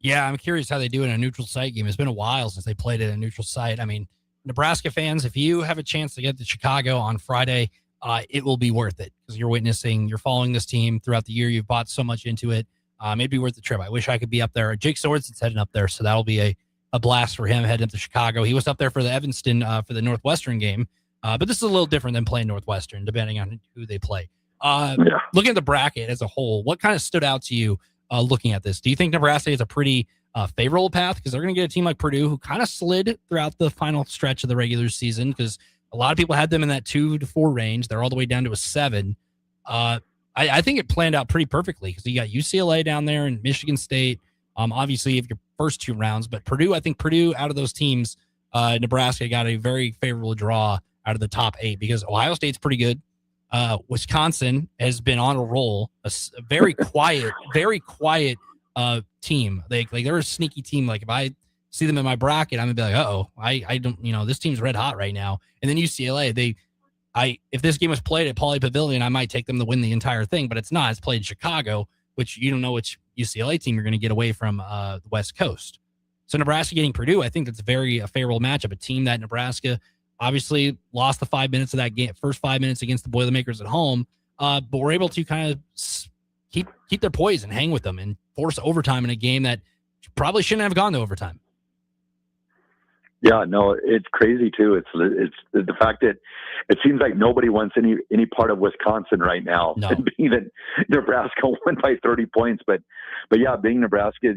Yeah, I'm curious how they do in a neutral site game. It's been a while since they played at a neutral site. I mean, Nebraska fans, if you have a chance to get to Chicago on Friday, it will be worth it, because you're following this team throughout the year. You've bought so much into it. It'd be worth the trip. I wish I could be up there. Jake Sorensen's heading up there, so that'll be a blast for him heading up to Chicago. He was up there for the Evanston for the Northwestern game. But this is a little different than playing Northwestern, depending on who they play. Looking at the bracket as a whole, what kind of stood out to you looking at this? Do you think Nebraska is a pretty favorable path? Because they're going to get a team like Purdue, who kind of slid throughout the final stretch of the regular season, because a lot of people had them in that 2 to 4 range. They're all the way down to a 7. I think it planned out pretty perfectly, because you got UCLA down there and Michigan State. Obviously, you have your first 2 rounds, but Purdue, I think Purdue out of those teams, Nebraska got a very favorable draw out of the top 8, because Ohio State's pretty good. Wisconsin has been on a roll, a very quiet team. They're a sneaky team. Like if I see them in my bracket, I'm gonna be like, uh-oh, I don't, this team's red hot right now. And then UCLA, if this game was played at Pauley Pavilion, I might take them to win the entire thing, but it's not. It's played in Chicago, which you don't know which UCLA team you're going to get away from the West Coast. So Nebraska getting Purdue, I think that's a favorable matchup. A team that Nebraska obviously lost the 5 minutes of that game, first 5 minutes against the Boilermakers at home, but were able to kind of keep their poise and hang with them and force overtime in a game that probably shouldn't have gone to overtime. Yeah, no, it's crazy too. It's the fact that it seems like nobody wants any part of Wisconsin right now. No. And being that Nebraska won by 30 points, but yeah, being Nebraska,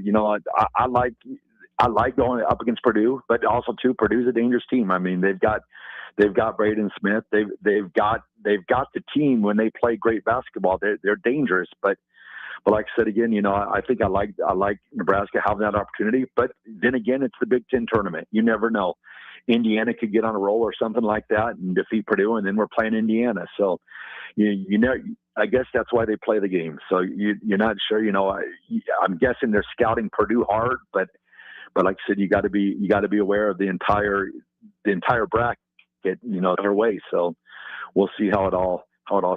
I like going up against Purdue, but also too, Purdue's a dangerous team. I mean, they've got Braden Smith. They've got the team when they play great basketball. They're dangerous, but like I said again, I think I like Nebraska having that opportunity. But then again, it's the Big Ten tournament. You never know. Indiana could get on a roll or something like that and defeat Purdue, and then we're playing Indiana. So I guess that's why they play the game. So you're not sure. I'm guessing they're scouting Purdue hard, but like I said, you got to be aware of the entire bracket, their way. So we'll see how it all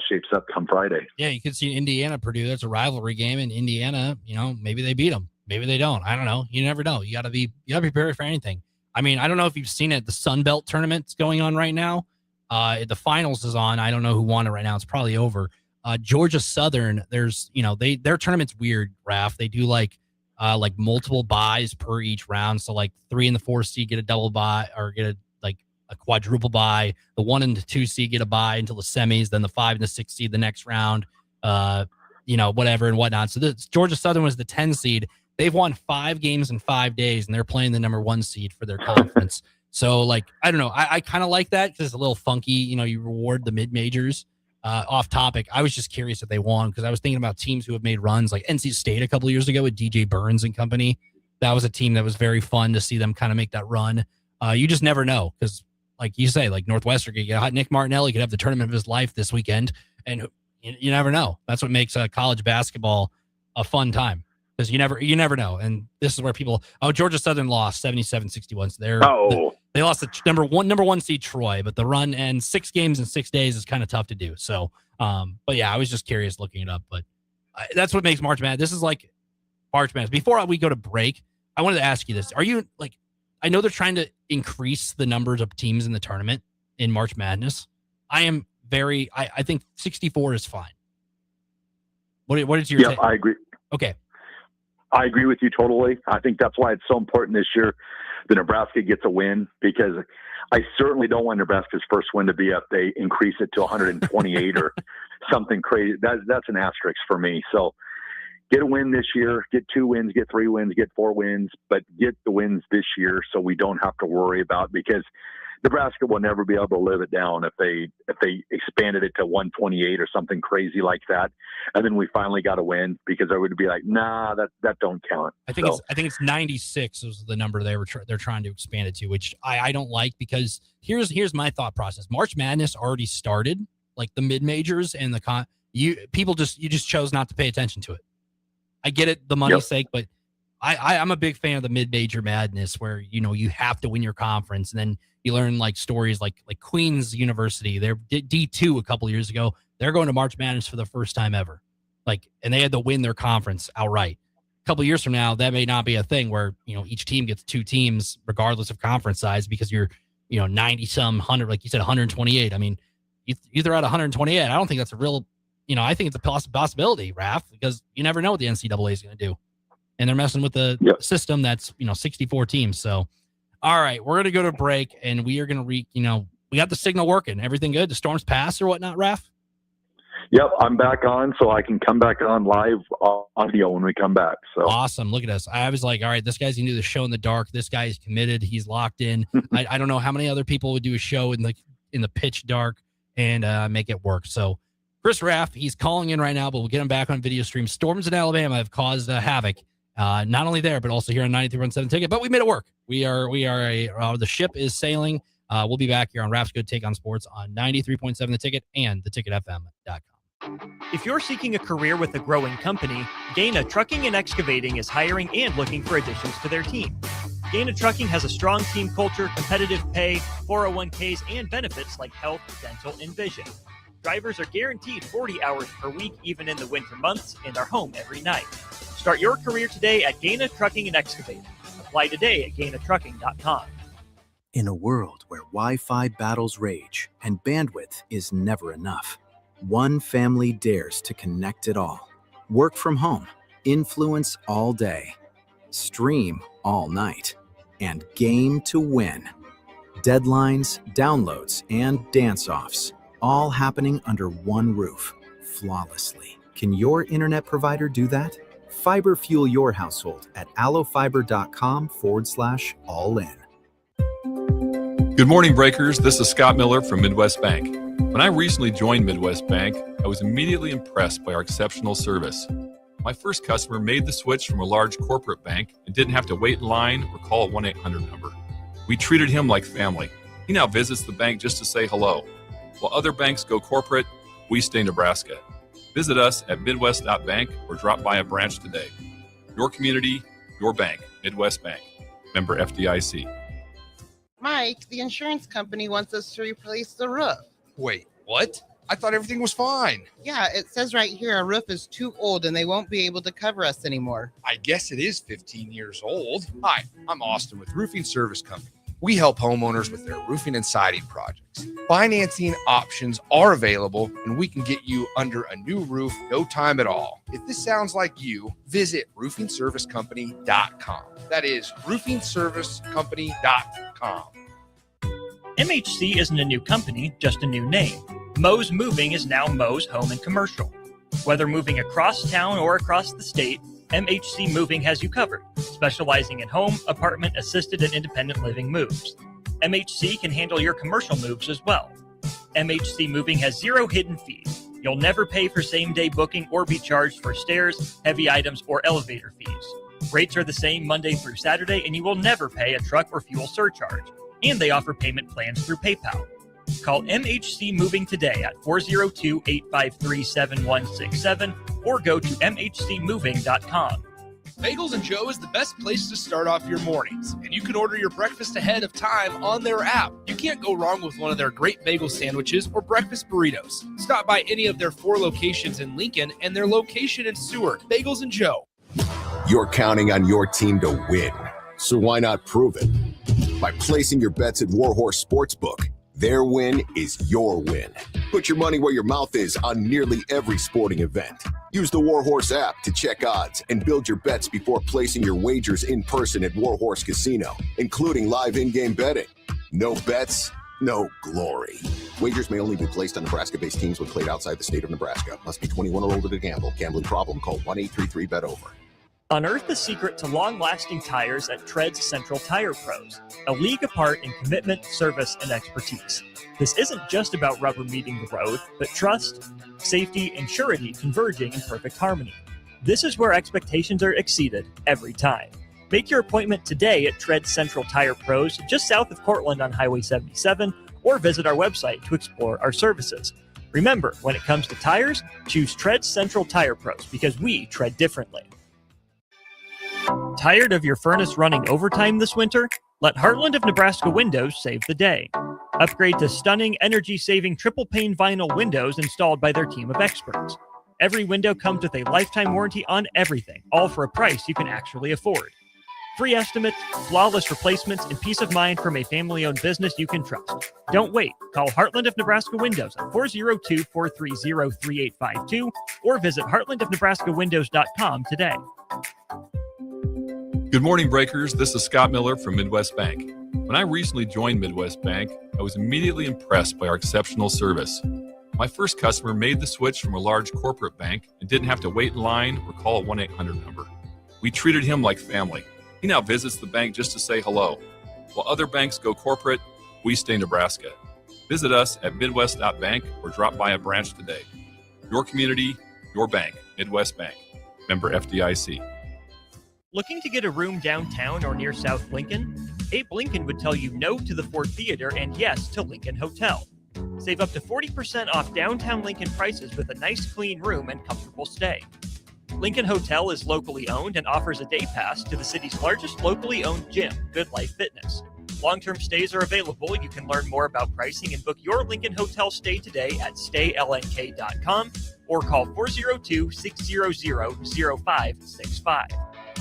shapes up come Friday. Yeah, you could see Indiana Purdue. That's a rivalry game, and Indiana, maybe they beat them, maybe they don't. I don't know. You never know. You got to be prepared for anything. I mean, I don't know if you've seen it. The Sun Belt tournament's going on right now. The finals is on. I don't know who won it right now. It's probably over. Georgia Southern. There's their tournament's weird. Raff. They do like multiple buys per each round. So like 3 and the 4 seed get a double buy or get a quadruple buy. The 1 and the 2 seed get a buy until the semis. Then the 5 and the 6 seed the next round. Whatever and whatnot. So Georgia Southern was the 10 seed. They've won 5 games in 5 days, and they're playing the number 1 seed for their conference. So, like, I don't know. I kind of like that because it's a little funky. You know, you reward the mid-majors. Off topic, I was just curious if they won because I was thinking about teams who have made runs like NC State a couple of years ago with DJ Burns and company. That was a team that was very fun to see them kind of make that run. You just never know because, like you say, like Northwestern, Nick Martinelli could have the tournament of his life this weekend, and you never know. That's what makes college basketball a fun time. Because you never know. And this is where people, Georgia Southern lost 77-61. So they lost the number one seed Troy, but the run and 6 games in 6 days is kind of tough to do. So, but yeah, I was just curious looking it up, but that's what makes March Madness. This is like March Madness. Before we go to break, I wanted to ask you this. Are you like, I know they're trying to increase the numbers of teams in the tournament in March Madness. I think 64 is fine. What is your take? I agree. Okay. I agree with you totally. I think that's why it's so important this year that Nebraska gets a win, because I certainly don't want Nebraska's first win to be up. They increase it to 128 or something crazy. That's an asterisk for me. So get a win this year, get 2 wins, get 3 wins, get 4 wins, but get the wins this year so we don't have to worry about, because Nebraska will never be able to live it down if they expanded it to 128 or something crazy like that, and then we finally got a win, because I would be like, nah, that don't count. I think it's 96 was the number they're trying to expand it to, which I don't like, because here's my thought process. March Madness already started, like the mid majors and you just chose not to pay attention to it. I get it, the money's sake, but I'm a big fan of the mid major madness where you have to win your conference, and then you learn like stories like Queens University. They're D2 a couple years ago. They're going to March Madness for the first time ever. And they had to win their conference outright. A couple years from now, that may not be a thing where, each team gets 2 teams regardless of conference size, because you're, 90 some 100, like you said, 128. I mean, you throw out 128. I don't think that's a real, I think it's a possibility, Raff, because you never know what the NCAA is going to do. And they're messing with the system that's, 64 teams. So, all right, we're going to go to break, and we are going to we got the signal working. Everything good? The storms pass or whatnot, Raff? Yep, I'm back on, so I can come back on live audio when we come back. So awesome. Look at us. I was like, all right, this guy's going to do the show in the dark. This guy is committed. He's locked in. I don't know how many other people would do a show in the pitch dark and make it work. So Chris Raff, he's calling in right now, but we'll get him back on video stream. Storms in Alabama have caused havoc. Not only there, but also here on 93.7 Ticket. But we made it work. The ship is sailing. We'll be back here on Raff's Good Take on Sports on 93.7 The Ticket and theticketfm.com. If you're seeking a career with a growing company, Gaina Trucking and Excavating is hiring and looking for additions to their team. Gaina Trucking has a strong team culture, competitive pay, 401ks, and benefits like health, dental, and vision. Drivers are guaranteed 40 hours per week, even in the winter months, and are home every night. Start your career today at Gaina Trucking and Excavating. Apply today at GainaTrucking.com. In a world where Wi-Fi battles rage and bandwidth is never enough, one family dares to connect it all. Work from home, influence all day, stream all night, and game to win. Deadlines, downloads, and dance-offs, all happening under one roof, flawlessly. Can your internet provider do that? Fiber fuel your household at allofiber.com/all-in. Good morning, Breakers. This is Scott Miller from Midwest Bank. When I recently joined Midwest Bank, I was immediately impressed by our exceptional service. My first customer made the switch from a large corporate bank and didn't have to wait in line or call a 1-800 number. We treated him like family. He now visits the bank just to say hello. While other banks go corporate, we stay Nebraska. Visit us at midwest.bank or drop by a branch today. Your community, your bank. Midwest Bank. Member FDIC. Mike, the insurance company wants us to replace the roof. Wait, what? I thought everything was fine. Yeah, it says right here our roof is too old and they won't be able to cover us anymore. I guess it is 15 years old. Hi, I'm Austin with Roofing Service Company. We help homeowners with their roofing and siding projects. Financing options are available, and we can get you under a new roof no time at all. If this sounds like you, visit roofingservicecompany.com. That is roofingservicecompany.com. MHC isn't a new company, just a new name. Moe's Moving is now Moe's Home and Commercial. Whether moving across town or across the state, MHC Moving has you covered, specializing in home, apartment, assisted, and independent living moves. MHC can handle your commercial moves as well. MHC Moving has 0 hidden fees. You'll never pay for same-day booking or be charged for stairs, heavy items, or elevator fees. Rates are the same Monday through Saturday, and you will never pay a truck or fuel surcharge. And they offer payment plans through PayPal. Call MHC Moving today at 402-853-7167 or go to mhcmoving.com. Bagels and Joe is the best place to start off your mornings, and you can order your breakfast ahead of time on their app. You can't go wrong with one of their great bagel sandwiches or breakfast burritos. Stop by any of their 4 locations in Lincoln and their location in Seward. Bagels and Joe. You're counting on your team to win, so why not prove it? By placing your bets at Warhorse Sportsbook. Their win is your win. Put your money where your mouth is on nearly every sporting event. Use the Warhorse app to check odds and build your bets before placing your wagers in person at Warhorse Casino, including live in-game betting. No bets, no glory. Wagers may only be placed on Nebraska-based teams when played outside the state of Nebraska. Must be 21 or older to gamble. Gambling problem? Call 1-833-BET-OVER. Unearth the secret to long-lasting tires at Tread's Central Tire Pros, a league apart in commitment, service, and expertise. This isn't just about rubber meeting the road, but trust, safety, and surety converging in perfect harmony. This is where expectations are exceeded every time. Make your appointment today at Tread's Central Tire Pros, just south of Cortland on Highway 77, or visit our website to explore our services. Remember, when it comes to tires, choose Tread's Central Tire Pros because we tread differently. Tired of your furnace running overtime this winter? Let Heartland of Nebraska Windows save the day. Upgrade to stunning, energy-saving triple-pane vinyl windows installed by their team of experts. Every window comes with a lifetime warranty on everything, all for a price you can actually afford. Free estimates, flawless replacements, and peace of mind from a family-owned business you can trust. Don't wait. Call Heartland of Nebraska Windows at 402-430-3852 or visit heartlandofnebraskawindows.com today. Good morning, Breakers. This is Scott Miller from Midwest Bank. When I recently joined Midwest Bank, I was immediately impressed by our exceptional service. My first customer made the switch from a large corporate bank and didn't have to wait in line or call a 1-800 number. We treated him like family. He now visits the bank just to say hello. While other banks go corporate, we stay Nebraska. Visit us at midwest.bank or drop by a branch today. Your community, your bank. Midwest Bank. Member FDIC. Looking to get a room downtown or near South Lincoln? Abe Lincoln would tell you no to the Ford Theater and yes to Lincoln Hotel. Save up to 40% off downtown Lincoln prices with a nice clean room and comfortable stay. Lincoln Hotel is locally owned and offers a day pass to the city's largest locally owned gym, Good Life Fitness. Long-term stays are available. You can learn more about pricing and book your Lincoln Hotel stay today at staylnk.com or call 402-600-0565.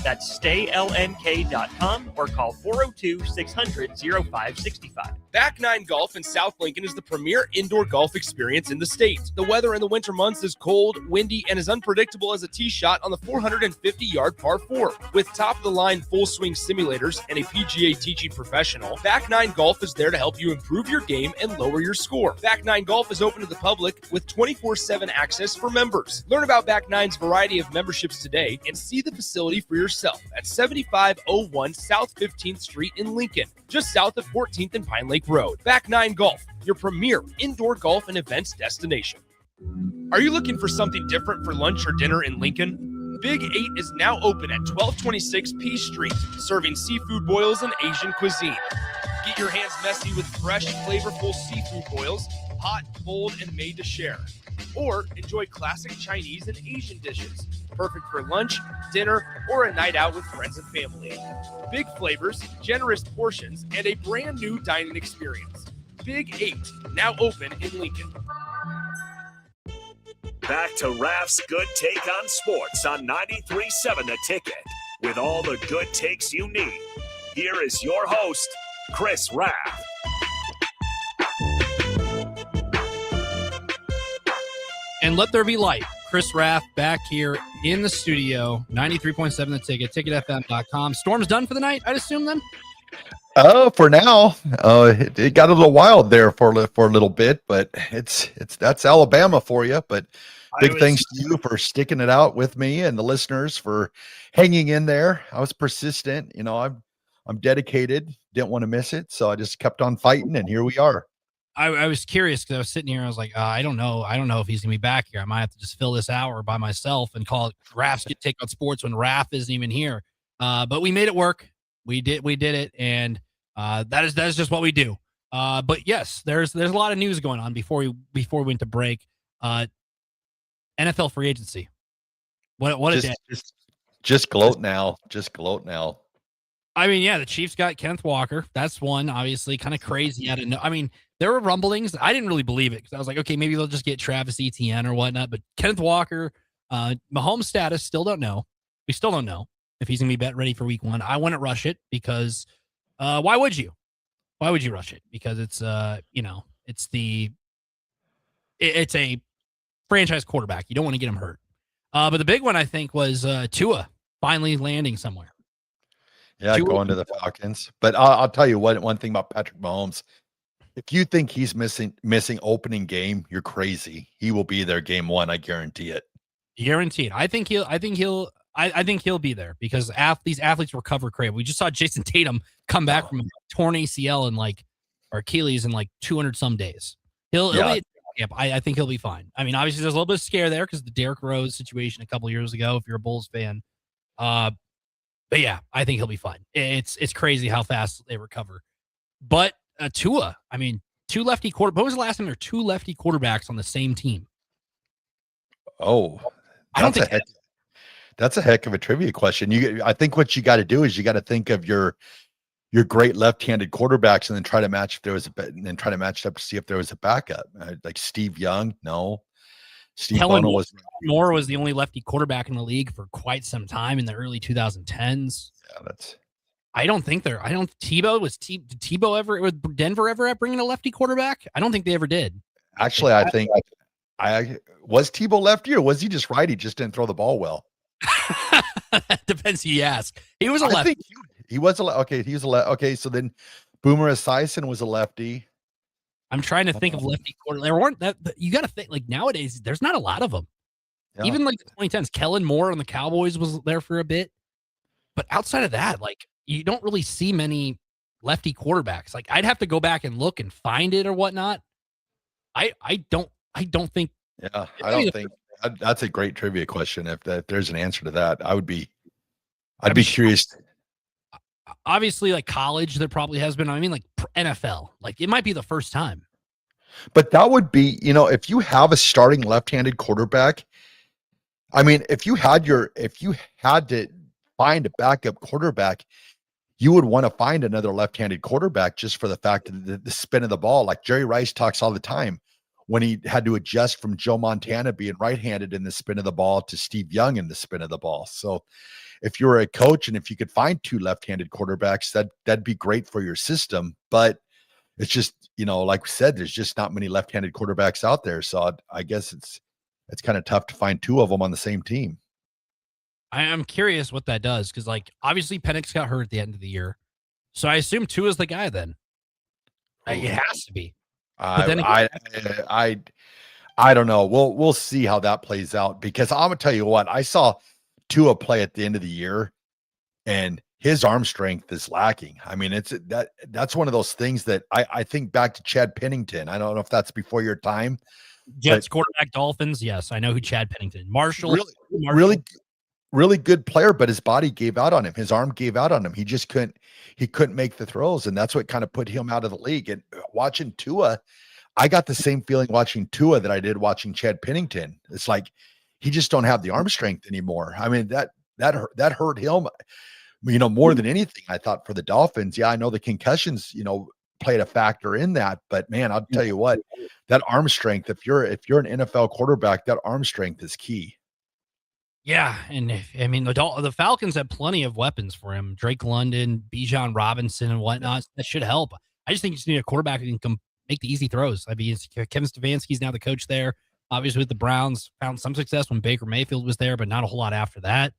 That's staylnk.com or call 402-600-0565. Back Nine Golf in South Lincoln is the premier indoor golf experience in the state. The weather in the winter months is cold, windy, and as unpredictable as a tee shot on the 450-yard par 4. With top-of-the-line full-swing simulators and a PGA teaching professional, Back Nine Golf is there to help you improve your game and lower your score. Back Nine Golf is open to the public with 24/7 access for members. Learn about Back Nine's variety of memberships today and see the facility for yourself at 7501 South 15th Street in Lincoln, just south of 14th and Pine Lake Road. Back Nine Golf, your premier indoor golf and events destination. Are you looking for something different for lunch or dinner in Lincoln? Big 8 is now open at 1226 P Street, serving seafood boils and Asian cuisine. Get your hands messy with fresh, flavorful seafood boils, hot, cold, and made to share. Or enjoy classic Chinese and Asian dishes, perfect for lunch, dinner, or a night out with friends and family. Big flavors, generous portions, and a brand new dining experience. Big 8, now open in Lincoln. Back to Raff's Good Take on Sports on 93.7 The Ticket. With all the good takes you need, here is your host, Chris Raff. And let there be light. Chris Raff back here in the studio, 93.7 The Ticket, ticketfm.com. Storm's done for the night, I'd assume then? For now, it got a little wild there for a little bit, but it's that's Alabama for you. But Big thanks to you for sticking it out with me and the listeners for hanging in there. I was persistent. I'm dedicated. Didn't want to miss it, so I just kept on fighting, and here we are. I was curious because I was sitting here. I was like, I don't know if he's gonna be back here. I might have to just fill this hour by myself and call Raff's Good Take on Sports when Raff isn't even here. But we made it work. We did it, and that is just what we do. But yes, there's a lot of news going on before we went to break. NFL free agency. What a day. Just gloat now. Just gloat now. I mean, yeah, the Chiefs got Kenneth Walker. That's one, obviously, kind of crazy. I mean, there were rumblings. I didn't really believe it because I was like, okay, maybe they'll just get Travis Etienne or whatnot. But Kenneth Walker, Mahomes' status, still don't know. We still don't know if he's going to be ready for week 1. I wouldn't rush it because why would you? Why would you rush it? Because it's it's a franchise quarterback. You don't want to get him hurt. But the big one, I think, was Tua finally landing somewhere. Yeah, going to the Falcons. But I'll tell you one thing about Patrick Mahomes. If you think he's missing opening game, you're crazy. He will be there game 1. I guarantee it. Guaranteed. I think he'll be there because these athletes recover great. We just saw Jason Tatum come back from a torn ACL or Achilles in like 200 some days. He'll be at camp. I think he'll be fine. I mean, obviously there's a little bit of scare there because the Derrick Rose situation a couple years ago, if you're a Bulls fan. But yeah, I think he'll be fine. It's crazy how fast they recover. But Tua, I mean, two lefty quarterbacks. When was the last time there were 2 lefty quarterbacks on the same team? Oh, that's a heck of a trivia question. I think what you got to do is you got to think of your great left-handed quarterbacks and then try to match it up to see if there was a backup. Like Steve Young, no. Steve Kellen Moore was the only lefty quarterback in the league for quite some time in the early 2010s. Yeah, did Tebow ever with Denver ever bring in a lefty quarterback? I don't think they ever did. Actually, I think was Tebow lefty or was he just righty? Just didn't throw the ball well. Depends who you ask. He was a lefty. I think he was okay. So then Boomer Esiason was a lefty. I'm trying to think of lefty quarter. There weren't that. You got to think like nowadays. There's not a lot of them. Yeah. Even like the 2010s, Kellen Moore on the Cowboys was there for a bit, but outside of that, like you don't really see many lefty quarterbacks. Like I'd have to go back and look and find it or whatnot. I don't think. Yeah, I don't think that's a great trivia question. If there's an answer to that, I'd be curious. Obviously, like college, there probably has been. I mean, like NFL, like it might be the first time. But that would be, if you have a starting left-handed quarterback. I mean, if you had to find a backup quarterback, you would want to find another left-handed quarterback just for the fact that the spin of the ball. Like Jerry Rice talks all the time when he had to adjust from Joe Montana being right-handed in the spin of the ball to Steve Young in the spin of the ball. So if you're a coach and if you could find 2 left-handed quarterbacks, that'd be great for your system. But it's just, like we said, there's just not many left-handed quarterbacks out there. So I guess it's kind of tough to find 2 of them on the same team. I'm curious what that does because, like, obviously Penix got hurt at the end of the year, so I assume Tua is the guy. Then it has to be. But then I don't know. We'll see how that plays out because I'm gonna tell you what, I saw Tua play at the end of the year, and his arm strength is lacking. I mean, that's one of those things that I think back to Chad Pennington. I don't know if that's before your time. Jets quarterback, Dolphins. Yes, I know who Chad Pennington. Marshall. Really good player, but his body gave out on him. His arm gave out on him. He just couldn't make the throws, and that's what kind of put him out of the league. And watching Tua, I got the same feeling watching Tua that I did watching Chad Pennington. It's like he just don't have the arm strength anymore. I mean, that hurt him, more than anything. I thought for the Dolphins, yeah, I know the concussions, played a factor in that, but man, I'll tell you what, that arm strength, if you're an NFL quarterback, that arm strength is key. Yeah, and the Falcons have plenty of weapons for him. Drake London, Bijan Robinson, and whatnot. That should help. I just think you just need a quarterback who can make the easy throws. I mean, Kevin Stefanski's now the coach there. Obviously, with the Browns, found some success when Baker Mayfield was there, but not a whole lot after that.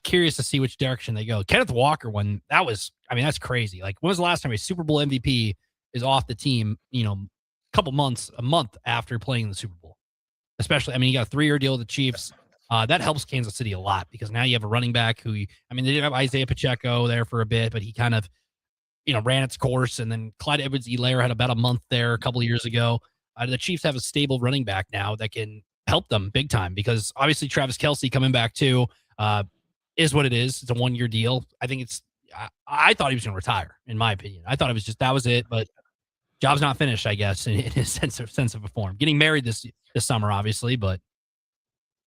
Curious to see which direction they go. Kenneth Walker, that's crazy. Like, when was the last time a Super Bowl MVP is off the team, a month after playing in the Super Bowl? especially, I mean, you got a 3-year deal with the Chiefs. That helps Kansas City a lot because now you have a running back who, I mean, they did have Isaiah Pacheco there for a bit, but he kind of, ran its course. And then Clyde Edwards-Helaire had about a month there a couple of years ago. The Chiefs have a stable running back now that can help them big time because obviously Travis Kelce coming back too is what it is. It's a 1-year deal. I think I thought he was going to retire, in my opinion. I thought it was that was it, but job's not finished, I guess, in his sense of a form. Getting married this summer, obviously, but.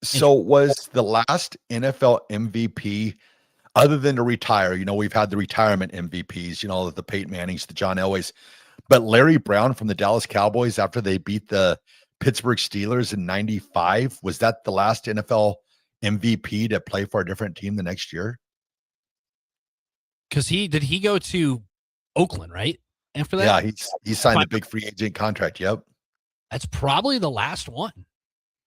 So was the last NFL MVP, other than to retire, we've had the retirement MVPs, the Peyton Mannings, the John Elways, but Larry Brown from the Dallas Cowboys after they beat the Pittsburgh Steelers in 95, was that the last NFL MVP to play for a different team the next year? Because he go to Oakland, right? After that? Yeah, he signed the big free agent contract. Yep. That's probably the last one.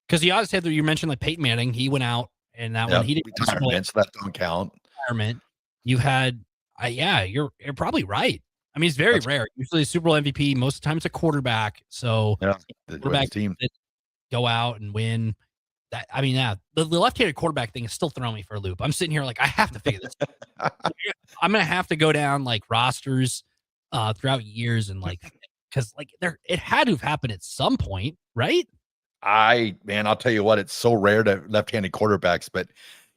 Because he always had you mentioned like Peyton Manning, he went out and that one he didn't retirement, so that don't count. Retirement. You had you're probably right. I mean, it's very rare. Usually a Super Bowl MVP, most of the time it's a quarterback. So the quarterback team go out and win. That I mean, the left-handed quarterback thing is still throwing me for a loop. I'm sitting here like I have to figure this out. I'm gonna have to go down like rosters throughout years and like because like it had to have happened at some point, right? I'll tell you what, it's so rare to left-handed quarterbacks, but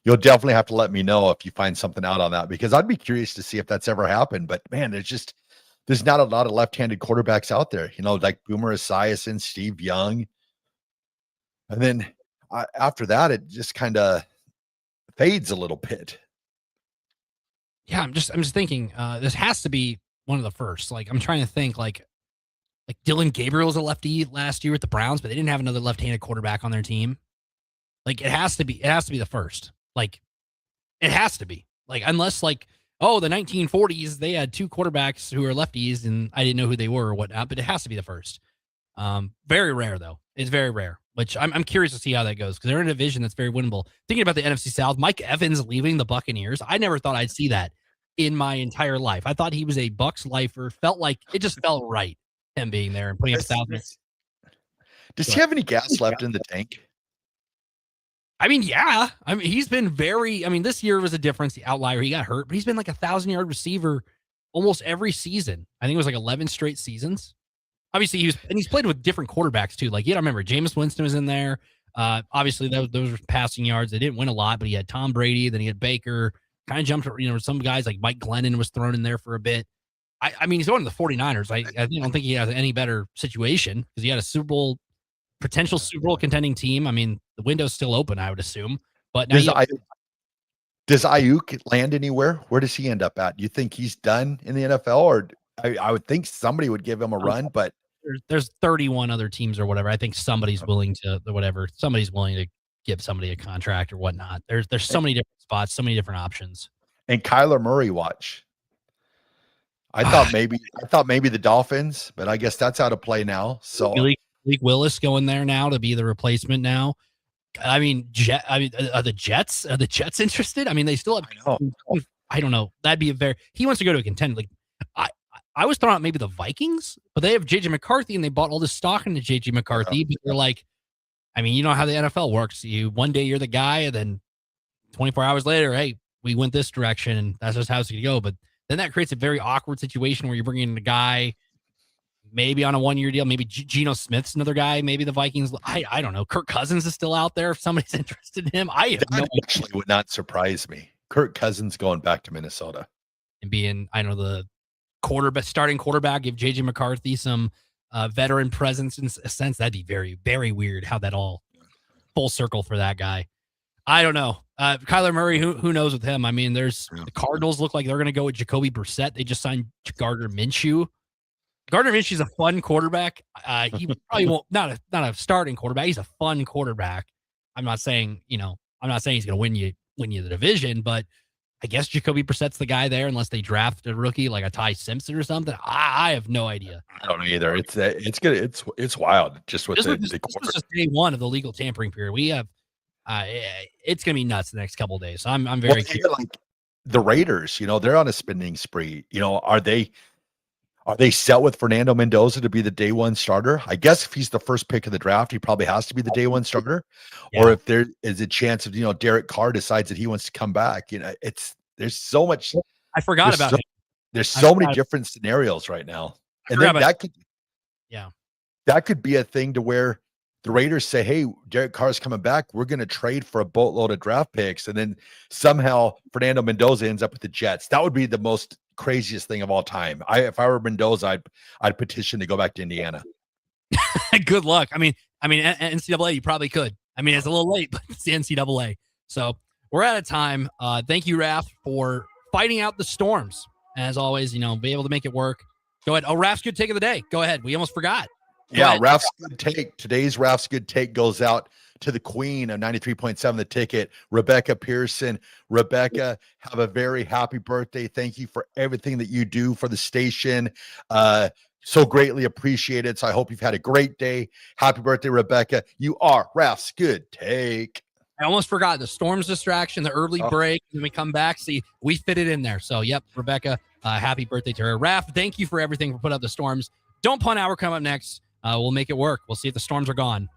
you'll definitely have to let me know if you find something out on that because I'd be curious to see if that's ever happened. But man, there's not a lot of left-handed quarterbacks out there, like Boomer Esiason, Steve Young. And then after that, it just kind of fades a little bit. Yeah, I'm just thinking this has to be one of the first. Like I'm trying to think like Dylan Gabriel was a lefty last year with the Browns, but they didn't have another left-handed quarterback on their team. Like it has to be the first. Like it has to be. Like unless the 1940s they had 2 quarterbacks who are lefties and I didn't know who they were or whatnot, but it has to be the first. Very rare though. It's very rare. Which I'm curious to see how that goes because they're in a division that's very winnable. Thinking about the NFC South, Mike Evans leaving the Buccaneers, I never thought I'd see that in my entire life. I thought he was a Bucs lifer. Felt like it just felt right. Him being there and putting up thousands. Does he have any gas left in the tank? I mean, yeah. I mean, he's been this year was a difference. The outlier, he got hurt, but he's been like 1,000-yard receiver almost every season. I think it was like 11 straight seasons. Obviously, he's played with different quarterbacks too. Like, you don't remember, Jameis Winston was in there. Obviously, those were passing yards. They didn't win a lot, but he had Tom Brady, then he had Baker. Kind of jumped, some guys like Mike Glennon was thrown in there for a bit. I mean, he's going to the 49ers. I don't think he has any better situation because he had a potential Super Bowl contending team. I mean, the window's still open, I would assume. But now does Ayuk land anywhere? Where does he end up at? You think he's done in the NFL, or I would think somebody would give him a run, but there's 31 other teams or whatever. I think somebody's willing to give somebody a contract or whatnot. There's so many different spots, so many different options. And Kyler Murray, watch. I thought maybe the Dolphins, but I guess that's out of play now. So Malik Willis going there now to be the replacement now. I mean, are the Jets interested? I mean, they still have. I don't know. That'd be he wants to go to a contender. Like I was throwing out maybe the Vikings, but they have JJ McCarthy and they bought all this stock into JJ McCarthy. But they're like, I mean, you know how the NFL works. One day you're the guy, and then 24 hours later, hey, we went this direction, and that's just how it's going to go. But then that creates a very awkward situation where you're bringing in a guy maybe on a 1-year deal. Maybe Geno Smith's another guy. Maybe the Vikings. I don't know. Kirk Cousins is still out there if somebody's interested in him. Actually would not surprise me. Kirk Cousins going back to Minnesota and being, the starting quarterback. Give JJ McCarthy some veteran presence in a sense. That'd be very, very weird how that all full circle for that guy. I don't know. Kyler Murray, who knows with him? I mean, the Cardinals look like they're going to go with Jacoby Brissett. They just signed Gardner Minshew. Gardner Minshew's a fun quarterback. He probably won't not a starting quarterback. He's a fun quarterback. I'm not saying he's going to win you the division, but I guess Jacoby Brissett's the guy there unless they draft a rookie like a Ty Simpson or something. I have no idea. I don't know either. It's good. It's wild. Just with the quarter. This is just day one of the legal tampering period. We have. It's gonna be nuts the next couple of days. So I'm very curious. Like the Raiders, they're on a spending spree. Are they Are they set with Fernando Mendoza to be the day one starter? I guess if he's the first pick of the draft, he probably has to be the day one starter. Yeah. Or if there is a chance of, Derek Carr decides that he wants to come back, there's so much. I forgot about him. There's so many different scenarios right now. And then that could be a thing to where the Raiders say, hey, Derek Carr's coming back. We're going to trade for a boatload of draft picks. And then somehow Fernando Mendoza ends up with the Jets. That would be the most craziest thing of all time. If I were Mendoza, I'd petition to go back to Indiana. Good luck. I mean, NCAA, you probably could. I mean, it's a little late, but it's the NCAA. So we're out of time. Thank you, Raff, for fighting out the storms. As always, be able to make it work. Go ahead. Oh, Raff's good take of the day. Go ahead. We almost forgot. Go ahead. Raff's good take. Today's Raff's good take goes out to the queen of 93.7 The Ticket, Rebecca Pearson. Rebecca, have a very happy birthday. Thank you for everything that you do for the station. So greatly appreciated. So I hope you've had a great day. Happy birthday, Rebecca. You are Raff's good take. I almost forgot the storms distraction, the early break, and we come back. See, we fit it in there. So, yep, Rebecca, happy birthday to her. Raff, thank you for everything for putting up the storms. Don't punt hour come up next. We'll make it work. We'll see if the storms are gone.